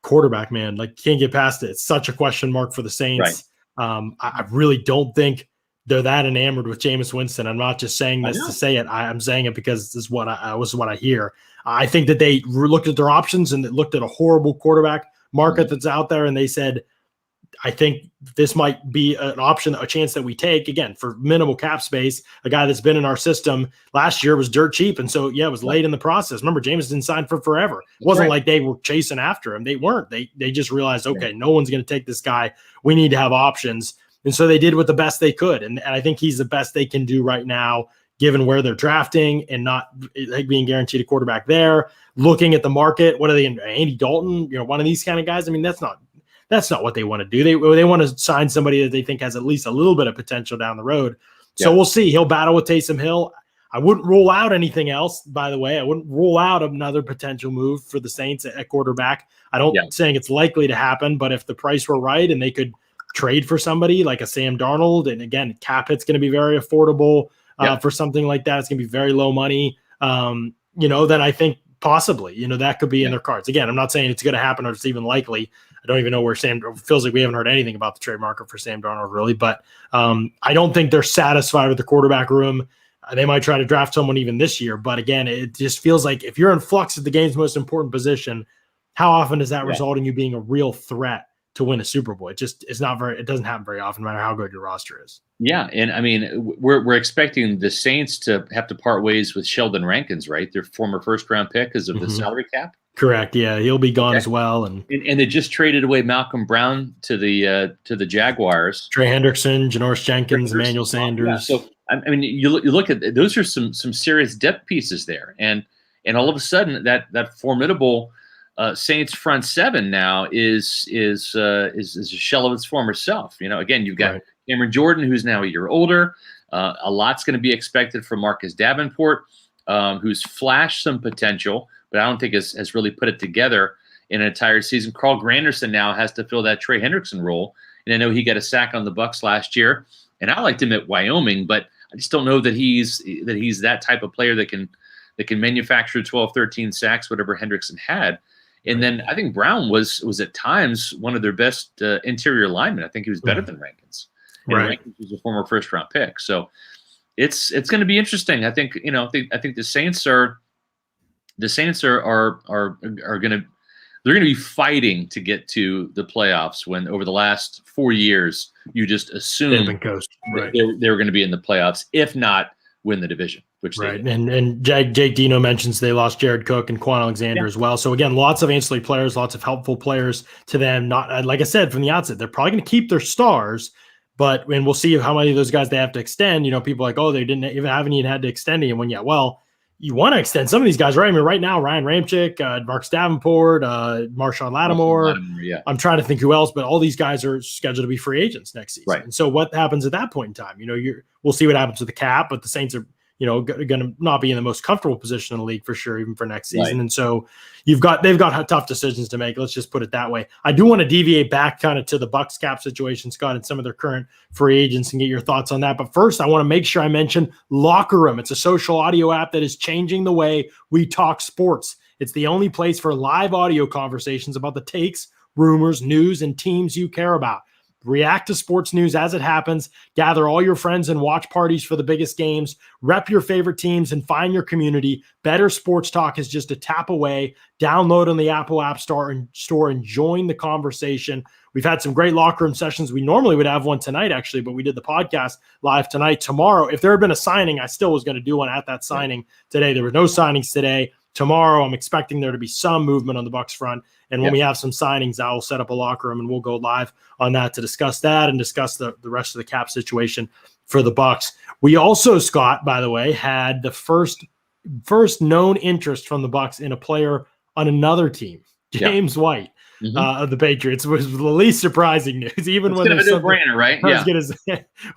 quarterback, man, like can't get past it. It's such a question mark for the Saints. Right. I really don't think they're that enamored with Jameis Winston. I'm not just saying this to say it. I'm saying it because this is what I hear. I think that they looked at their options and they looked at a horrible quarterback market that's out there, and they said, I think this might be an option, a chance that we take, again, for minimal cap space. A guy that's been in our system last year was dirt cheap, and so, it was late in the process. Remember, Jameis didn't sign for forever. It wasn't like they were chasing after him. They weren't. They just realized, okay, no one's going to take this guy. We need to have options. And so they did with the best they could, and I think he's the best they can do right now, given where they're drafting and not being guaranteed a quarterback there. Looking at the market, what are they? Andy Dalton, one of these kind of guys. I mean, that's not what they want to do. They want to sign somebody that they think has at least a little bit of potential down the road. So we'll see. He'll battle with Taysom Hill. I wouldn't rule out anything else, by the way. I wouldn't rule out another potential move for the Saints at quarterback. I don't saying it's likely to happen, but if the price were right and they could trade for somebody like a Sam Darnold, and again, cap hit's going to be very affordable for something like that. It's going to be very low money. Then I think possibly, that could be in their cards. Again, I'm not saying it's going to happen or it's even likely. I don't even know where feels like we haven't heard anything about the trade market for Sam Darnold really, but I don't think they're satisfied with the quarterback room. They might try to draft someone even this year, but again, it just feels like if you're in flux at the game's most important position, how often does that result in you being a real threat to win a Super Bowl? It doesn't happen very often, no matter how good your roster is. Yeah. And I mean, we're expecting the Saints to have to part ways with Sheldon Rankins, right? Their former first-round pick because of the salary cap. Correct. Yeah, he'll be gone as well. And they just traded away Malcolm Brown to the Jaguars. Trey Hendrickson, Janoris Jenkins, Emmanuel Sanders. Yeah. So I mean, you look at those are some serious depth pieces there, and all of a sudden that formidable Saints front seven now is a shell of its former self. Again, you've got Cameron Jordan, who's now a year older. A lot's going to be expected from Marcus Davenport, who's flashed some potential, but I don't think has really put it together in an entire season. Carl Granderson now has to fill that Trey Hendrickson role, and I know he got a sack on the Bucs last year, and I liked him at Wyoming, but I just don't know that he's that type of player that can manufacture 12, 13 sacks, whatever Hendrickson had. And then I think Brown was at times one of their best interior linemen. I think he was better than Rankins. And Rankins was a former first-round pick, so it's going to be interesting. I think I think the Saints are going to they're going to be fighting to get to the playoffs when over the last 4 years, you just assume been coast. Right. they were going to be in the playoffs, if not win the division, which right. they did. And Jake Dino mentions they lost Jared Cook and Quan Alexander as well. So again, lots of ancillary players, lots of helpful players to them. Not like I said from the outset, they're probably going to keep their stars, and we'll see how many of those guys they have to extend. People are like, oh, they haven't even had to extend anyone yet. Well, you want to extend some of these guys, right? I mean, right now, Ryan Ramczyk, Marcus Davenport, Marshawn Lattimore. Yeah. I'm trying to think who else, but all these guys are scheduled to be free agents next season. Right. And so what happens at that point in time? We'll see what happens with the cap, but the Saints are going to not be in the most comfortable position in the league for sure, even for next season. Right. And so they've got tough decisions to make. Let's just put it that way. I do want to deviate back kind of to the Bucs cap situation, Scott, and some of their current free agents and get your thoughts on that. But first, I want to make sure I mention Locker Room. It's a social audio app that is changing the way we talk sports. It's the only place for live audio conversations about the takes, rumors, news, and teams you care about. React to sports news as it happens, gather all your friends and watch parties for the biggest games, rep your favorite teams, and find your community. Better sports talk is just a tap away. Download on the Apple App Store and join the conversation. We've had some great locker room sessions. We normally would have one tonight, actually, but we did the podcast live tonight. Tomorrow, if there had been a signing, I still was going to do one at that signing today. There were no signings today. Tomorrow, I'm expecting there to be some movement on the Bucs front. And when we have some signings, I will set up a locker room and we'll go live on that to discuss that and discuss the rest of the cap situation for the Bucs. We also, Scott, by the way, had the first known interest from the Bucs in a player on another team, James White of the Patriots, was the least surprising news. Even it's when kind of a no-brainer, right?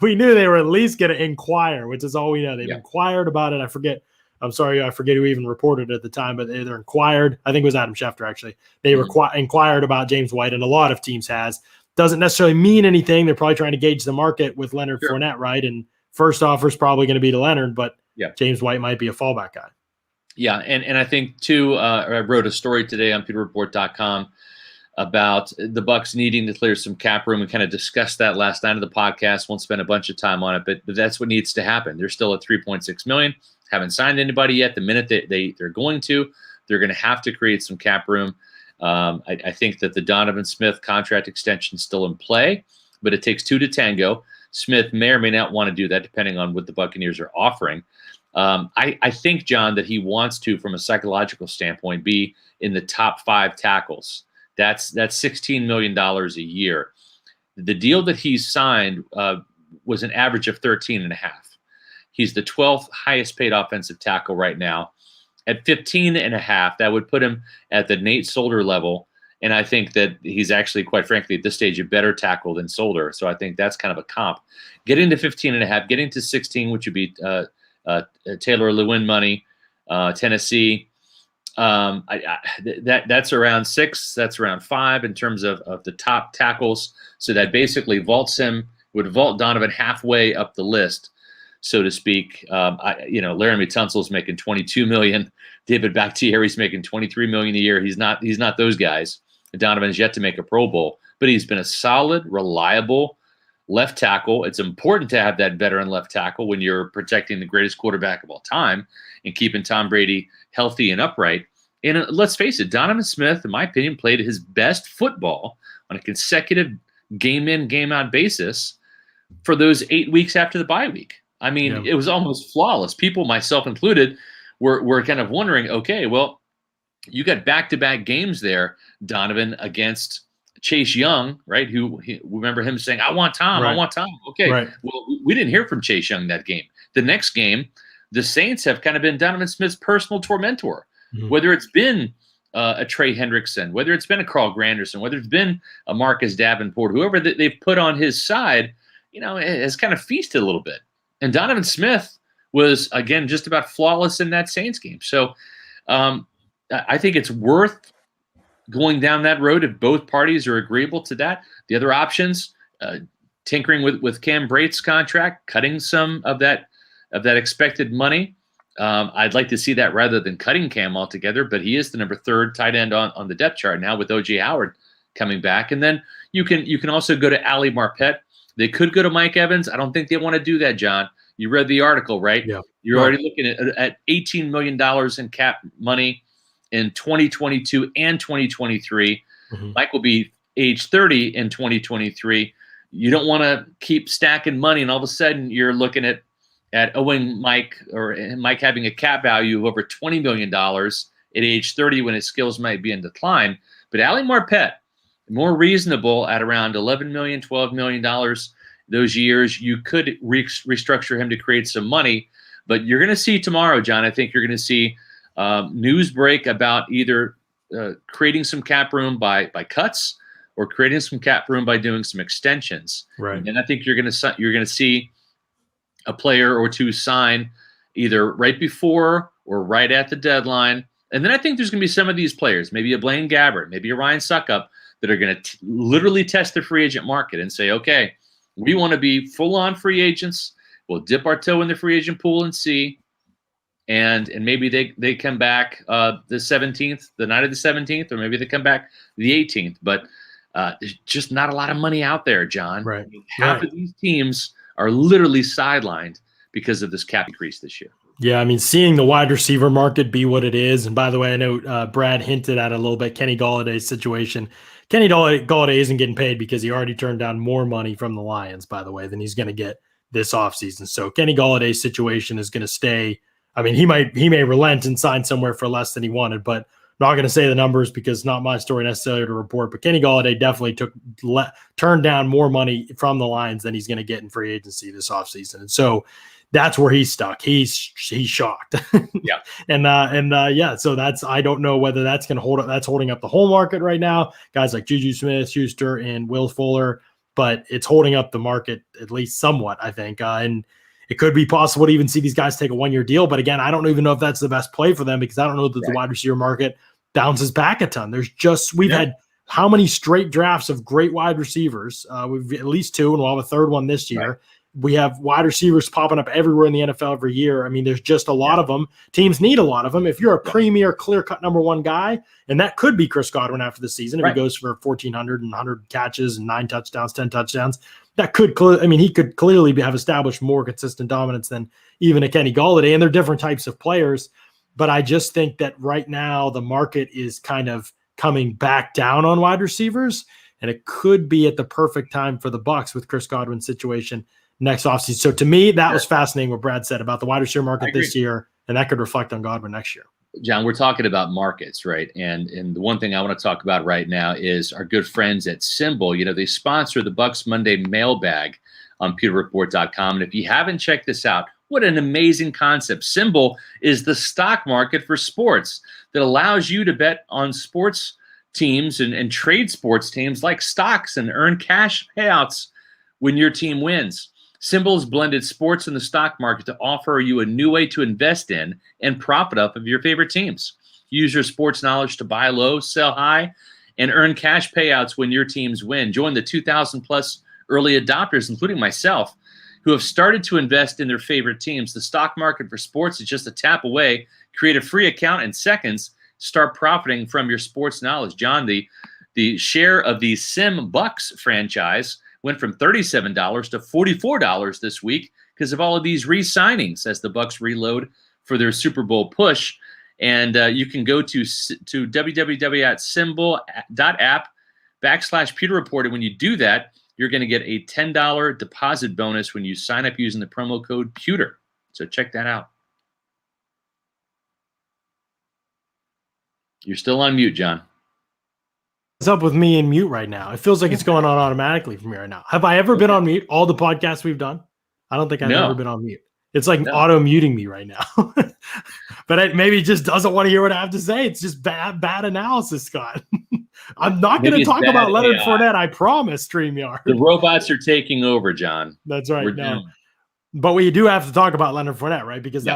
We knew they were at least going to inquire, which is all we know. They've inquired about it. I forget who even reported at the time, but they inquired. I think it was Adam Schefter, actually. They inquired about James White, and a lot of teams has. Doesn't necessarily mean anything. They're probably trying to gauge the market with Leonard Fournette, right? And first offer is probably going to be to Leonard, but James White might be a fallback guy. Yeah, and I think, too, I wrote a story today on PeterReport.com about the Bucs needing to clear some cap room and kind of discussed that last night of the podcast. Won't spend a bunch of time on it, but that's what needs to happen. They're still at $3.6 million. Haven't signed anybody yet. The minute they're going to have to create some cap room. I think that the Donovan Smith contract extension is still in play, but it takes two to tango. Smith may or may not want to do that depending on what the Buccaneers are offering. I think, John, that he wants to, from a psychological standpoint, be in the top 5 tackles. That's $16 million a year. The deal that he's signed was an average of 13.5. He's the 12th highest paid offensive tackle right now. At 15.5, that would put him at the Nate Solder level. And I think that he's actually, quite frankly, at this stage, a better tackle than Solder. So I think that's kind of a comp. Getting to 15.5, getting to 16, which would be Taylor Lewin money, Tennessee. That's around 6. That's around 5 in terms of the top tackles. So that basically would vault Donovan halfway up the list, so to speak. Laramie Tunsil's making $22 million. David Bakhtiari's making $23 million a year. He's not those guys. Donovan's yet to make a Pro Bowl, but he's been a solid, reliable left tackle. It's important to have that veteran left tackle when you're protecting the greatest quarterback of all time and keeping Tom Brady healthy and upright. And let's face it, Donovan Smith, in my opinion, played his best football on a consecutive game-in, game-out basis for those 8 weeks after the bye week. I mean, It was almost flawless. People, myself included, were kind of wondering, okay, well, you got back-to-back games there, Donovan, against Chase Young, right? Remember him saying, I want Tom, I want Tom. Okay, well, we didn't hear from Chase Young that game. The next game, the Saints have kind of been Donovan Smith's personal tormentor, whether it's been a Trey Hendrickson, whether it's been a Carl Granderson, whether it's been a Marcus Davenport, whoever they've put on his side, has kind of feasted a little bit. And Donovan Smith was, again, just about flawless in that Saints game. So I think it's worth going down that road if both parties are agreeable to that. The other options, tinkering with Cam Brate's contract, cutting some of that expected money. I'd like to see that rather than cutting Cam altogether, but he is the number 3 tight end on the depth chart now with O.J. Howard coming back. And then you can also go to Ali Marpet. They could go to Mike Evans. I don't think they want to do that, John. You read the article, right? Yeah. You're already looking at $18 million in cap money. in 2022 and 2023. Mhm. Mike will be age 30 in 2023. You don't want to keep stacking money, and all of a sudden you're looking at owing Mike, or Mike having a cap value of over $20 million at age 30 when his skills might be in decline. But Ali Marpet, more reasonable at around $11 million, $12 million those years. You could restructure him to create some money. But you're going to see tomorrow, John, I think you're going to see news break about either creating some cap room by cuts, or creating some cap room by doing some extensions. Right. And I think you're going to see a player or two sign either right before or right at the deadline. And then I think there's going to be some of these players, maybe a Blaine Gabbert, maybe a Ryan Suckup, that are going to literally test the free agent market and say, okay, we want to be full-on free agents. We'll dip our toe in the free agent pool and see. And maybe they come back the 17th, the night of the 17th, or maybe they come back the 18th. But there's just not a lot of money out there, John. Right. Half of these teams are literally sidelined because of this cap increase this year. Yeah, I mean, seeing the wide receiver market be what it is, and by the way, I know Brad hinted at it a little bit, Kenny Galladay's situation. Kenny Galladay isn't getting paid because he already turned down more money from the Lions, by the way, than he's going to get this offseason. So Kenny Galladay's situation is going to stay. I mean, he may relent and sign somewhere for less than he wanted, but I'm not going to say the numbers because it's not my story necessarily to report. But Kenny Galladay definitely turned down more money from the Lions than he's going to get in free agency this offseason. And so that's where he's stuck. He's shocked. Yeah. Yeah. So I don't know whether that's going to hold up. That's holding up the whole market right now. Guys like Juju Smith-Schuster and Will Fuller, but it's holding up the market at least somewhat, I think. And it could be possible to even see these guys take a 1-year deal. But again, I don't even know if that's the best play for them, because I don't know that the wide receiver market bounces back a ton. We've had how many straight drafts of great wide receivers? We've at least 2, and we'll have a third one this year. Right. We have wide receivers popping up everywhere in the NFL every year. I mean, there's just a lot of them. Teams need a lot of them. If you're a premier, clear-cut number one guy, and that could be Chris Godwin after the season, if he goes for 1,400 and 100 catches and 9 touchdowns, 10 touchdowns, that could he could clearly have established more consistent dominance than even a Kenny Galladay, and they're different types of players. But I just think that right now the market is kind of coming back down on wide receivers, and it could be at the perfect time for the Bucs with Chris Godwin's situation next offseason. So to me, that was fascinating what Brad said about the wide receiver market this year, and that could reflect on Godwin next year. John, we're talking about markets, right? And the one thing I want to talk about right now is our good friends at Symbol. You know, they sponsor the Bucs Monday mailbag on PewterReport.com. And if you haven't checked this out, what an amazing concept. Symbol is the stock market for sports that allows you to bet on sports teams and trade sports teams like stocks and earn cash payouts when your team wins. Symbol's blended sports and the stock market to offer you a new way to invest in and profit up of your favorite teams. Use your sports knowledge to buy low, sell high, and earn cash payouts when your teams win. Join the 2,000 plus early adopters, including myself, who have started to invest in their favorite teams. The stock market for sports is just a tap away. Create a free account in seconds. Start profiting from your sports knowledge. John, the share of the Sim Bucs franchise went from $37 to $44 this week because of all of these re-signings as the Bucs reload for their Super Bowl push. And you can go to www.symbol.app/Pewter Report. And when you do that, you're going to get a $10 deposit bonus when you sign up using the promo code Pewter. So check that out. You're still on mute, John. What's up with me in mute right now? It feels like it's going on automatically for me right now. Have I ever been on mute? All the podcasts we've done? I don't think I've ever been on mute. It's like auto muting me right now. But maybe it just doesn't want to hear what I have to say. It's just bad analysis, Scott. I'm not going to talk about Leonard Fournette. I promise, StreamYard. The robots are taking over, John. That's right. But we do have to talk about Leonard Fournette, right? Because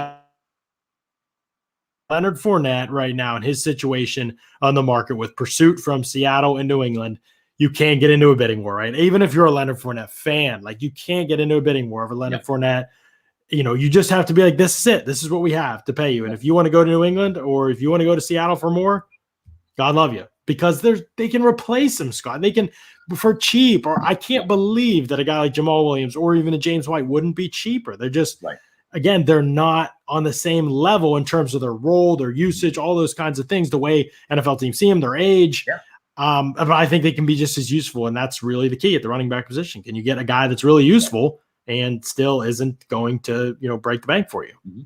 Leonard Fournette right now in his situation on the market with pursuit from Seattle and New England, you can't get into a bidding war, right? Even if you're a Leonard Fournette fan, like you can't get into a bidding war over Leonard Fournette. You know, you just have to be like, this is it. This is what we have to pay you. And if you want to go to New England or if you want to go to Seattle for more, God love you. Because they can replace him, Scott. They can for cheap. Or I can't believe that a guy like Jamal Williams or even a James White wouldn't be cheaper. They're just again, they're not on the same level in terms of their role, their usage, all those kinds of things, the way NFL teams see them, their age. Yeah. But I think they can be just as useful, and that's really the key at the running back position. Can you get a guy that's really useful and still isn't going to, break the bank for you? Mm-hmm.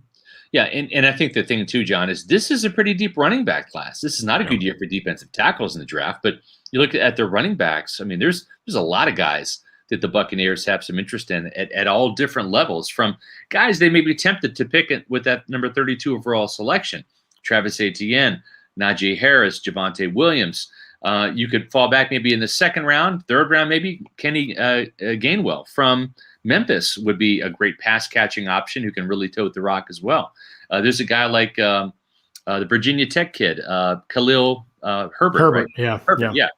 Yeah, and I think the thing too, John, is this is a pretty deep running back class. This is not a good year for defensive tackles in the draft, but you look at their running backs. I mean, there's a lot of guys that the Buccaneers have some interest in at all different levels, from guys they may be tempted to pick it with that number 32 overall selection. Travis Etienne, Najee Harris, Javonte Williams. You could fall back maybe in the second round, third round, maybe Kenny Gainwell from Memphis would be a great pass-catching option who can really tote the rock as well. There's a guy like the Virginia Tech kid, Khalil Herbert. Right? Yeah. Herbert, yeah.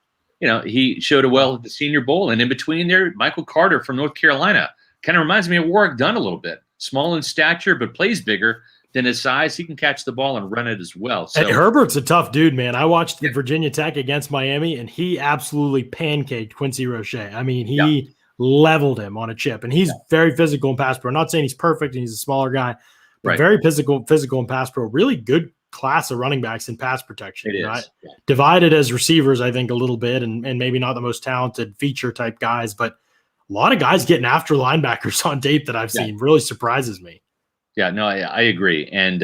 He showed it well at the Senior Bowl. And in between there, Michael Carter from North Carolina. Kind of reminds me of Warwick Dunn a little bit. Small in stature, but plays bigger than his size. He can catch the ball and run it as well. So and Herbert's a tough dude, man. I watched the Virginia Tech against Miami, and he absolutely pancaked Quincy Roche. I mean, he leveled him on a chip, and he's very physical in pass pro. I'm not saying he's perfect and he's a smaller guy, but very physical in pass pro. Really good class of running backs in pass protection. It is. Divided as receivers, I think, a little bit, and maybe not the most talented feature type guys, but a lot of guys getting after linebackers on tape that I've seen really surprises me. Yeah, no, I agree. And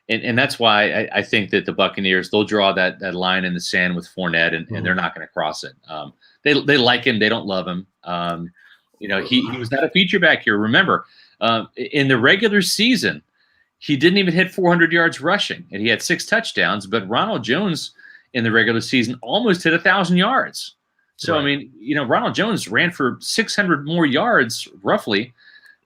that's why I think that the Buccaneers, they'll draw that line in the sand with Fournette, and they're not going to cross it. They like him. They don't love him. He was not a feature back here. Remember, in the regular season, he didn't even hit 400 yards rushing, and he had 6 touchdowns. But Ronald Jones in the regular season almost hit 1,000 yards. So, I mean, Ronald Jones ran for 600 more yards roughly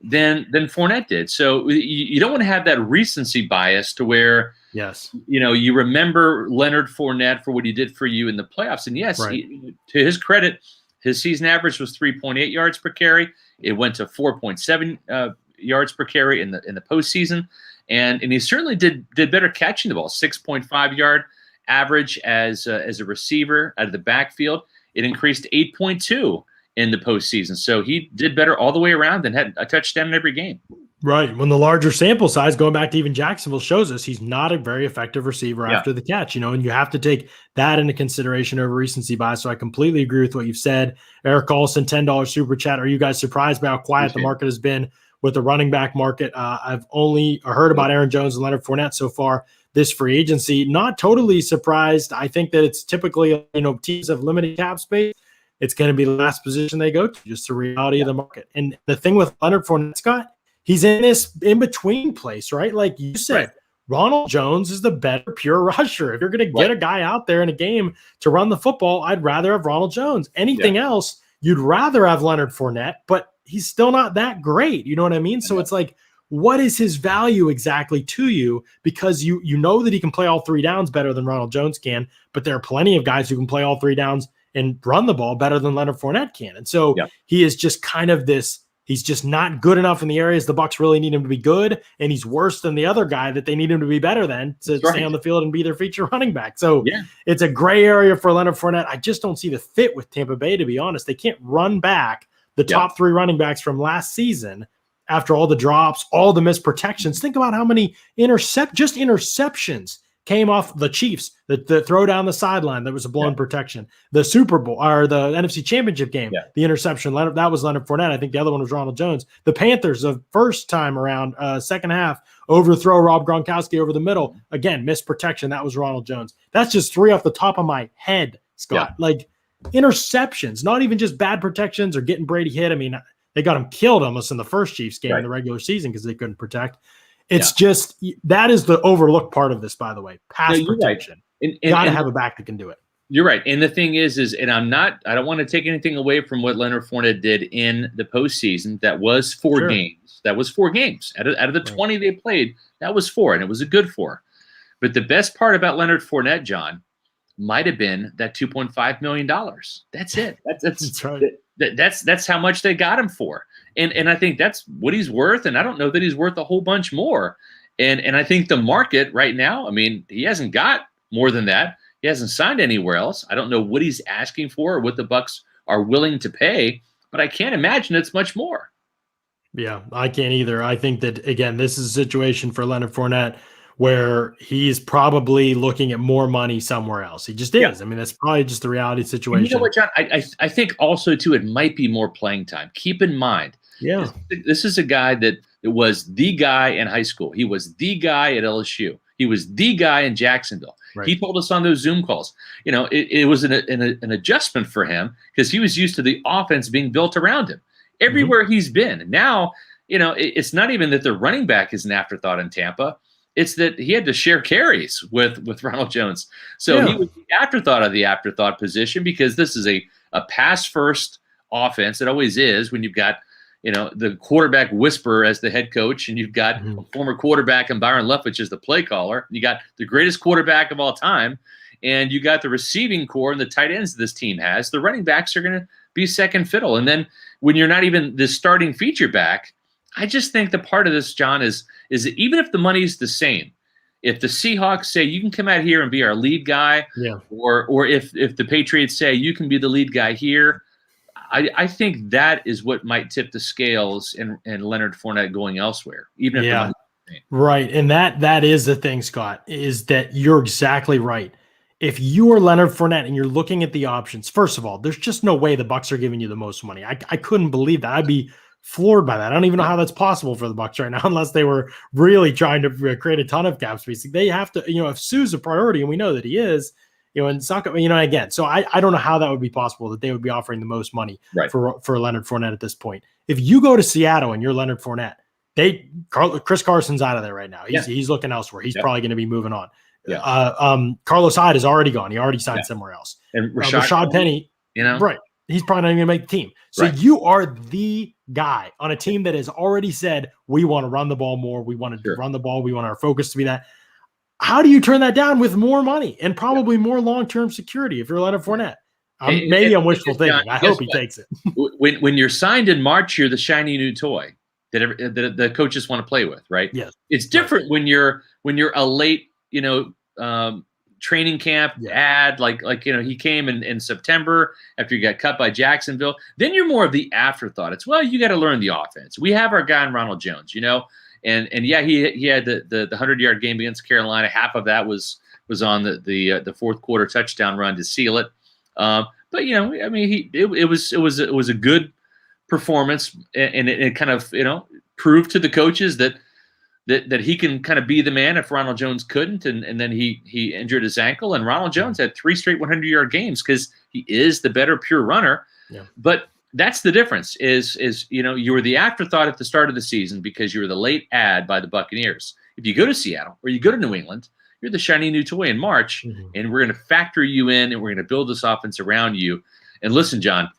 than Fournette did. So you don't want to have that recency bias to where, you remember Leonard Fournette for what he did for you in the playoffs. And to his credit, his season average was 3.8 yards per carry. It went to 4.7 yards per carry in the postseason. And he certainly did better catching the ball, 6.5 yard average as a receiver out of the backfield. It increased to 8.2 in the postseason. So he did better all the way around and had a touchdown in every game. Right. When the larger sample size, going back to even Jacksonville, shows us he's not a very effective receiver after the catch, and you have to take that into consideration over recency bias. So I completely agree with what you've said. Eric Olson, $10 super chat. Are you guys surprised by how quiet the market has been with the running back market? I've only heard about Aaron Jones and Leonard Fournette so far this free agency. Not totally surprised. I think that it's typically, teams have limited cap space. It's going to be the last position they go to, just the reality of the market. And the thing with Leonard Fournette, Scott, he's in this in-between place, right? Like you said, Ronald Jones is the better pure rusher. If you're going to get a guy out there in a game to run the football, I'd rather have Ronald Jones. Anything else, you'd rather have Leonard Fournette, but he's still not that great. You know what I mean? So it's like, what is his value exactly to you? Because you know that he can play all 3 downs better than Ronald Jones can, but there are plenty of guys who can play all 3 downs and run the ball better than Leonard Fournette can. And so he is just kind of this, he's just not good enough in the areas the Bucs really need him to be good, and he's worse than the other guy that they need him to be better than to stay on the field and be their feature running back. So it's a gray area for Leonard Fournette. I just don't see the fit with Tampa Bay, to be honest. They can't run back the top 3 running backs from last season after all the drops, all the missed protections. Think about how many interceptions came off the Chiefs, the throw down the sideline that was a blown protection. The Super Bowl or the NFC Championship game, the interception, that was Leonard Fournette. I think the other one was Ronald Jones. The Panthers, the first time around, second half, overthrow Rob Gronkowski over the middle. Again, missed protection. That was Ronald Jones. That's just 3 off the top of my head, Scott. Like interceptions, not even just bad protections or getting Brady hit. I mean, they got him killed almost in the first Chiefs game in the regular season because they couldn't protect. It's just that is the overlooked part of this, by the way. Pass protection. And got to have a back that can do it. You're right. And the thing is, and I don't want to take anything away from what Leonard Fournette did in the postseason. That was 4 games. That was 4 games. Out of the 20 they played, that was 4, and it was a good 4. But the best part about Leonard Fournette, John, might have been that $2.5 million. That's it. That's right. That's how much they got him for. And I think that's what he's worth. And I don't know that he's worth a whole bunch more. And I think the market right now, I mean, he hasn't got more than that. He hasn't signed anywhere else. I don't know what he's asking for or what the Bucs are willing to pay, but I can't imagine it's much more. Yeah, I can't either. I think that, again, this is a situation for Leonard Fournette where he's probably looking at more money somewhere else. He just is. I mean, that's probably just the reality situation. And you know what, John? I think also, too, it might be more playing time. Keep in mind, this is a guy that was the guy in high school. He was the guy at LSU. He was the guy in Jacksonville. Right. He told us on those Zoom calls, it was an adjustment for him because he was used to the offense being built around him everywhere he's been. Now, it's not even that the running back is an afterthought in Tampa. It's that he had to share carries with Ronald Jones. So he was the afterthought of the afterthought position because this is a pass-first offense. It always is when you've got the quarterback whisperer as the head coach, and you've got a former quarterback and Byron Leftwich as the play caller. You got the greatest quarterback of all time, and you got the receiving core and the tight ends this team has. The running backs are going to be second fiddle. And then when you're not even the starting feature back, I just think the part of this, John, is that even if the money's the same, if the Seahawks say you can come out here and be our lead guy, or if the Patriots say you can be the lead guy here, I think that is what might tip the scales in Leonard Fournette going elsewhere, even if the money's the same. Right. And that is the thing, Scott, is that you're exactly right. If you are Leonard Fournette and you're looking at the options, first of all, there's just no way the Bucs are giving you the most money. I couldn't believe that. I'd be floored by that. I don't even know how that's possible for the Bucs right now, unless they were really trying to create a ton of cap space. They have to, if Suh's a priority, and we know that he is, and it's not, again, so I don't know how that would be possible that they would be offering the most money for Leonard Fournette at this point. If you go to Seattle and you're Leonard Fournette, Chris Carson's out of there right now. He's looking elsewhere. He's probably going to be moving on. Carlos Hyde is already gone. He already signed somewhere else. And Rashad Penny, right. He's probably not going to make the team. So you are the guy on a team that has already said, we want to run the ball more. We want to run the ball. We want our focus to be that. How do you turn that down with more money and probably more long-term security if you're Leonard Fournette? Maybe I'm wishful thinking. I hope he takes it. When you're signed in March, you're the shiny new toy that the coaches want to play with, right? Yes. It's different when you're a late, training camp ad, like he came in September after you got cut by Jacksonville. Then you're more of the afterthought. It's, well, you got to learn the offense. We have our guy in Ronald Jones, and he had the 100-yard game against Carolina. Half of that was on the fourth quarter touchdown run to seal it. But it was a good performance, and it kind of proved to the coaches that he can kind of be the man if Ronald Jones couldn't, and then he injured his ankle, and Ronald Jones had 3 straight 100-yard games because he is the better pure runner. But that's the difference is you were the afterthought at the start of the season because you were the late ad by the Buccaneers. If you go to Seattle or you go to New England, you're the shiny new toy in March, and we're going to factor you in, and we're going to build this offense around you. And listen, John,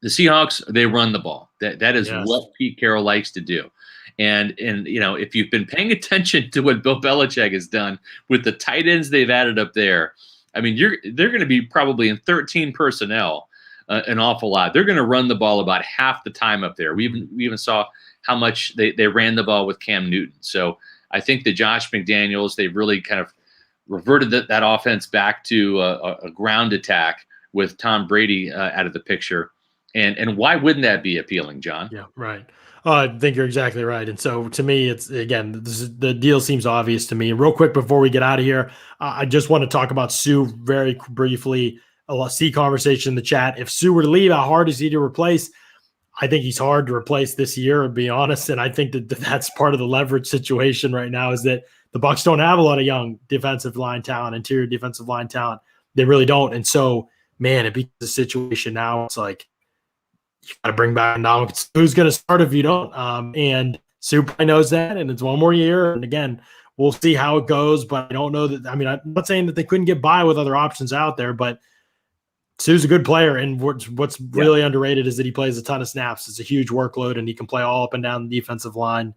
the Seahawks, they run the ball. That is what Pete Carroll likes to do. And if you've been paying attention to what Bill Belichick has done with the tight ends they've added up there, I mean, they're going to be probably in 13 personnel, an awful lot. They're going to run the ball about half the time up there. We even saw how much they ran the ball with Cam Newton. So I think the Josh McDaniels, they've really kind of reverted that offense back to a ground attack with Tom Brady out of the picture. And why wouldn't that be appealing, John? Yeah, right. I think you're exactly right. And so to me, it's, again, the deal seems obvious to me. And real quick, before we get out of here, I just want to talk about Suh very briefly. A C conversation in the chat. If Suh were to leave, how hard is he to replace? I think he's hard to replace this year, to be honest. And I think that's part of the leverage situation right now is that the Bucs don't have a lot of young defensive line talent, interior defensive line talent. They really don't. And so, man, it becomes a situation now. It's like, you got to bring back Ndamukong Suh. Who's going to start if you don't? And Suh probably knows that, and it's one more year. And again, we'll see how it goes. But I don't know that. I mean, I'm not saying that they couldn't get by with other options out there, but Suh's a good player. And what's really underrated is that he plays a ton of snaps. It's a huge workload, and he can play all up and down the defensive line.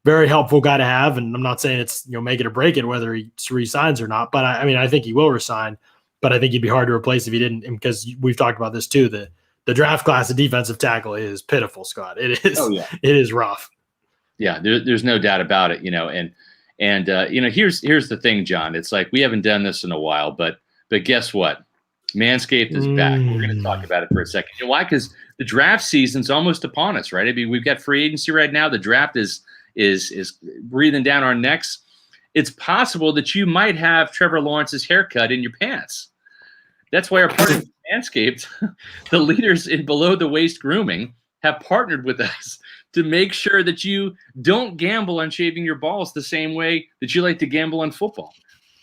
Very helpful guy to have. And I'm not saying it's make it or break it whether he resigns or not. But I think he will resign. But I think he'd be hard to replace if he didn't, because we've talked about this too. The draft class of defensive tackle is pitiful, Scott. It is. Oh, yeah. It is rough. Yeah, there's no doubt about it. Here's the thing, John. It's like we haven't done this in a while, but guess what? Manscaped is back. We're going to talk about it for a second. You know why? Because the draft season's almost upon us, right? I mean, we've got free agency right now. The draft is breathing down our necks. It's possible that you might have Trevor Lawrence's haircut in your pants. That's why our partners at Manscaped, the leaders in below-the-waist grooming, have partnered with us to make sure that you don't gamble on shaving your balls the same way that you like to gamble on football.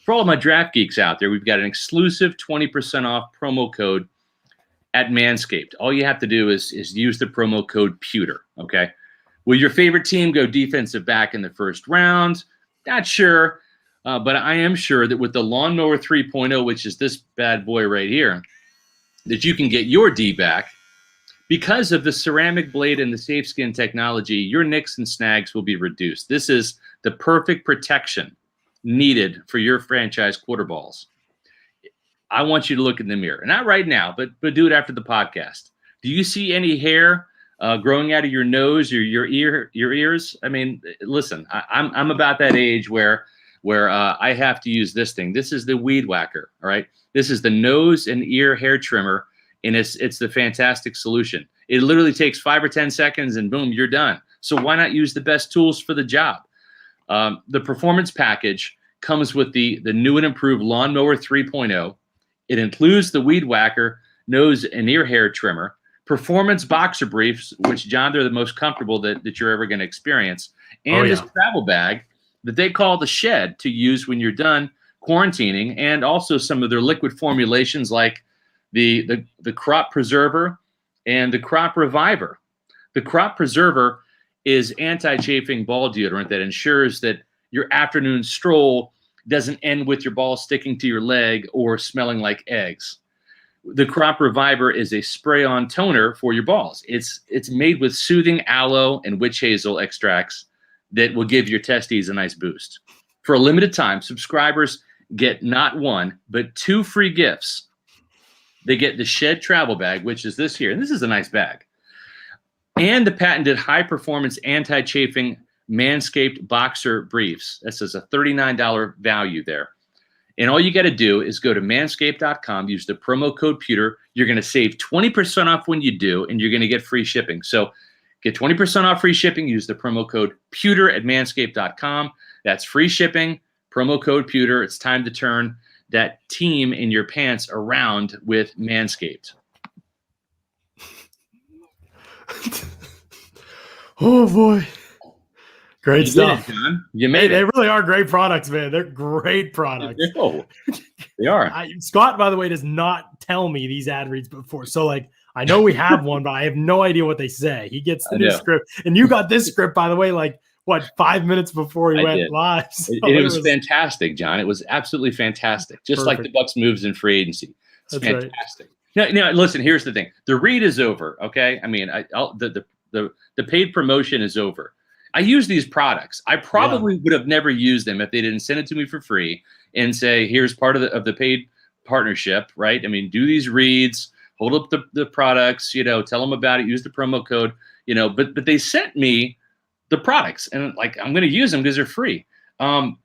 For all of my draft geeks out there, we've got an exclusive 20% off promo code at Manscaped. All you have to do is use the promo code PEWTER, okay? Will your favorite team go defensive back in the first round? Not sure, but I am sure that with the Lawnmower 3.0, which is this bad boy right here, that you can get your D back. Because of the ceramic blade and the safe skin technology, your nicks and snags will be reduced. This is the perfect protection needed for your franchise quarter balls. I want you to look in the mirror. Not right now, but do it after the podcast. Do you see any hair growing out of your nose or your ears? I mean, listen, I'm about that age where I have to use this thing. This is the Weed Whacker, all right? This is the nose and ear hair trimmer, and it's the fantastic solution. It literally takes 5 or 10 seconds, and boom, you're done. So why not use the best tools for the job? The performance package comes with the new and improved Lawnmower 3.0. It includes the Weed Whacker nose and ear hair trimmer, performance boxer briefs, which, John, they're the most comfortable that you're ever going to experience, and this travel bag that they call the Shed to use when you're done quarantining, and also some of their liquid formulations like the Crop Preserver and the Crop Reviver. The Crop Preserver is anti-chafing ball deodorant that ensures that your afternoon stroll doesn't end with your ball sticking to your leg or smelling like eggs. The Crop Reviver is a spray-on toner for your balls. It's made with soothing aloe and witch hazel extracts that will give your testes a nice boost. For a limited time, subscribers get not one, but 2 free gifts. They get the Shed travel bag, which is this here, and this is a nice bag, and the patented high-performance anti-chafing Manscaped boxer briefs. This is a $39 value there. And all you got to do is go to manscaped.com, use the promo code PEWTER. You're going to save 20% off when you do, and you're going to get free shipping. So get 20% off free shipping. Use the promo code PEWTER at manscaped.com. That's free shipping, promo code PEWTER. It's time to turn that team in your pants around with Manscaped. Oh, boy. Great stuff. You made it. They really are great products, man. They're great products. They are. Scott, by the way, does not tell me these ad reads before. So, I know we have one, but I have no idea what they say. He gets the new script. And you got this script, by the way, 5 minutes before he went live. So it was fantastic, John. It was absolutely fantastic. Just like the Bucs moves in free agency. It's fantastic. Right. Now, listen, here's the thing. The read is over, okay? I mean, the paid promotion is over. I use these products. I probably would have never used them if they didn't send it to me for free and say, here's part of the paid partnership, right? I mean, do these reads, hold up the products, tell them about it, use the promo code, but they sent me the products, and I'm going to use them because they're free. My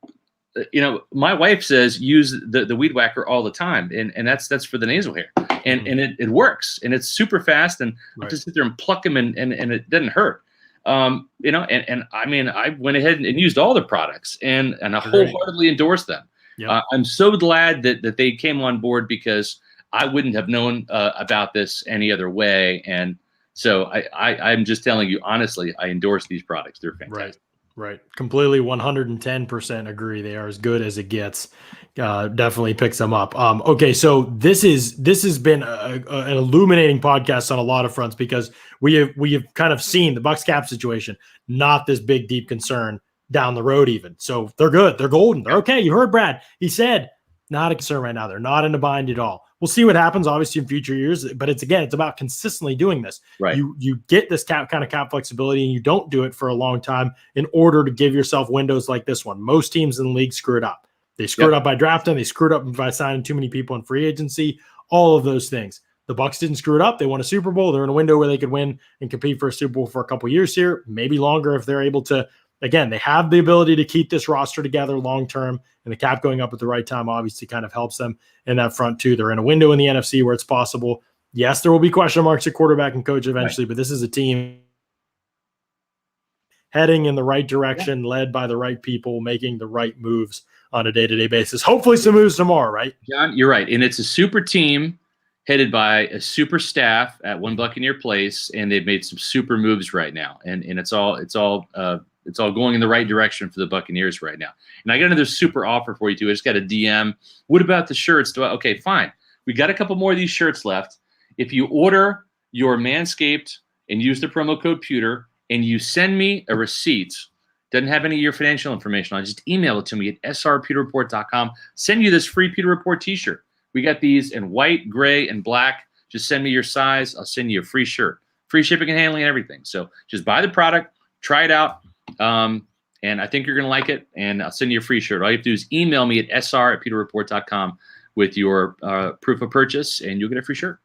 wife says use the Weed Whacker all the time, and that's for the nasal hair, and it works, and it's super fast, and I just sit there and pluck them, and it doesn't hurt. And I mean, I went ahead and used all the products, and I wholeheartely endorsed them. Yep. I'm so glad that they came on board, because I wouldn't have known about this any other way. And so I'm just telling you, honestly, I endorse these products. They're fantastic. Right. Completely 110% agree. They are as good as it gets. Definitely picks them up. Okay, so this has been an illuminating podcast on a lot of fronts, because we have kind of seen the Bucs cap situation, not this big deep concern down the road even. So they're good. They're golden. They're okay. You heard Brad. He said not a concern right now. They're not in a bind at all. We'll see what happens, obviously, in future years. But it's about consistently doing this. Right. You get this kind of cap flexibility, and you don't do it for a long time in order to give yourself windows like this one. Most teams in the league screw it up. They screwed up by drafting. They screwed up by signing too many people in free agency. All of those things. The Bucs didn't screw it up. They won a Super Bowl. They're in a window where they could win and compete for a Super Bowl for a couple years here, maybe longer if they're able to. Again, they have the ability to keep this roster together long-term, and the cap going up at the right time obviously kind of helps them in that front too. They're in a window in the NFC where it's possible. Yes, there will be question marks at quarterback and coach eventually, but this is a team heading in the right direction, led by the right people, making the right moves on a day-to-day basis. Hopefully some moves tomorrow, right? John, you're right. And it's a super team headed by a super staff at One Buccaneer Place, and they've made some super moves right now. And it's all going in the right direction for the Buccaneers right now. And I got another super offer for you too. I just got a DM. What about the shirts? Okay, fine. We got a couple more of these shirts left. If you order your Manscaped and use the promo code Pewter and you send me a receipt, doesn't have any of your financial information on it, just email it to me at srpewterreport.com. Send you this free Pewter Report t-shirt. We got these in white, gray, and black. Just send me your size. I'll send you a free shirt. Free shipping and handling and everything. So just buy the product, try it out, and I think you're going to like it, and I'll send you a free shirt. All you have to do is email me at sr@pewterreport.com with your proof of purchase, and you'll get a free shirt.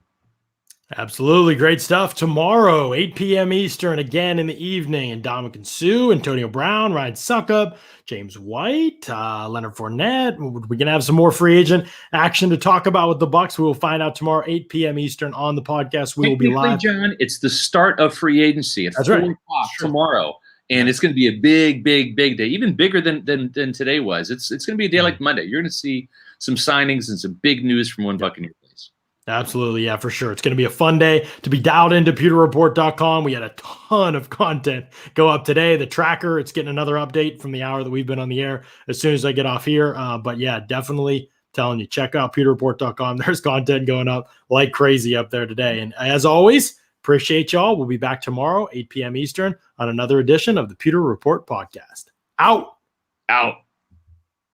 Absolutely. Great stuff. Tomorrow, 8 p.m. Eastern, again in the evening, Ndamukong Suh, Antonio Brown, Ryan Suckup, James White, Leonard Fournette. We're going to have some more free agent action to talk about with the Bucs. We will find out tomorrow, 8 p.m. Eastern on the podcast. We will be live. John, it's the start of free agency. It's 4 o'clock tomorrow. And it's going to be a big, big, big day, even bigger than today was. It's going to be a day like Monday. You're going to see some signings and some big news from One Buccaneer Place. Absolutely. Yeah, for sure. It's going to be a fun day to be dialed into pewterreport.com. We had a ton of content go up today. The tracker, it's getting another update from the hour that we've been on the air as soon as I get off here. But yeah, definitely telling you, check out pewterreport.com. There's content going up like crazy up there today. And as always, appreciate y'all. We'll be back tomorrow, 8 p.m. Eastern on another edition of the Pewter Report podcast. Out.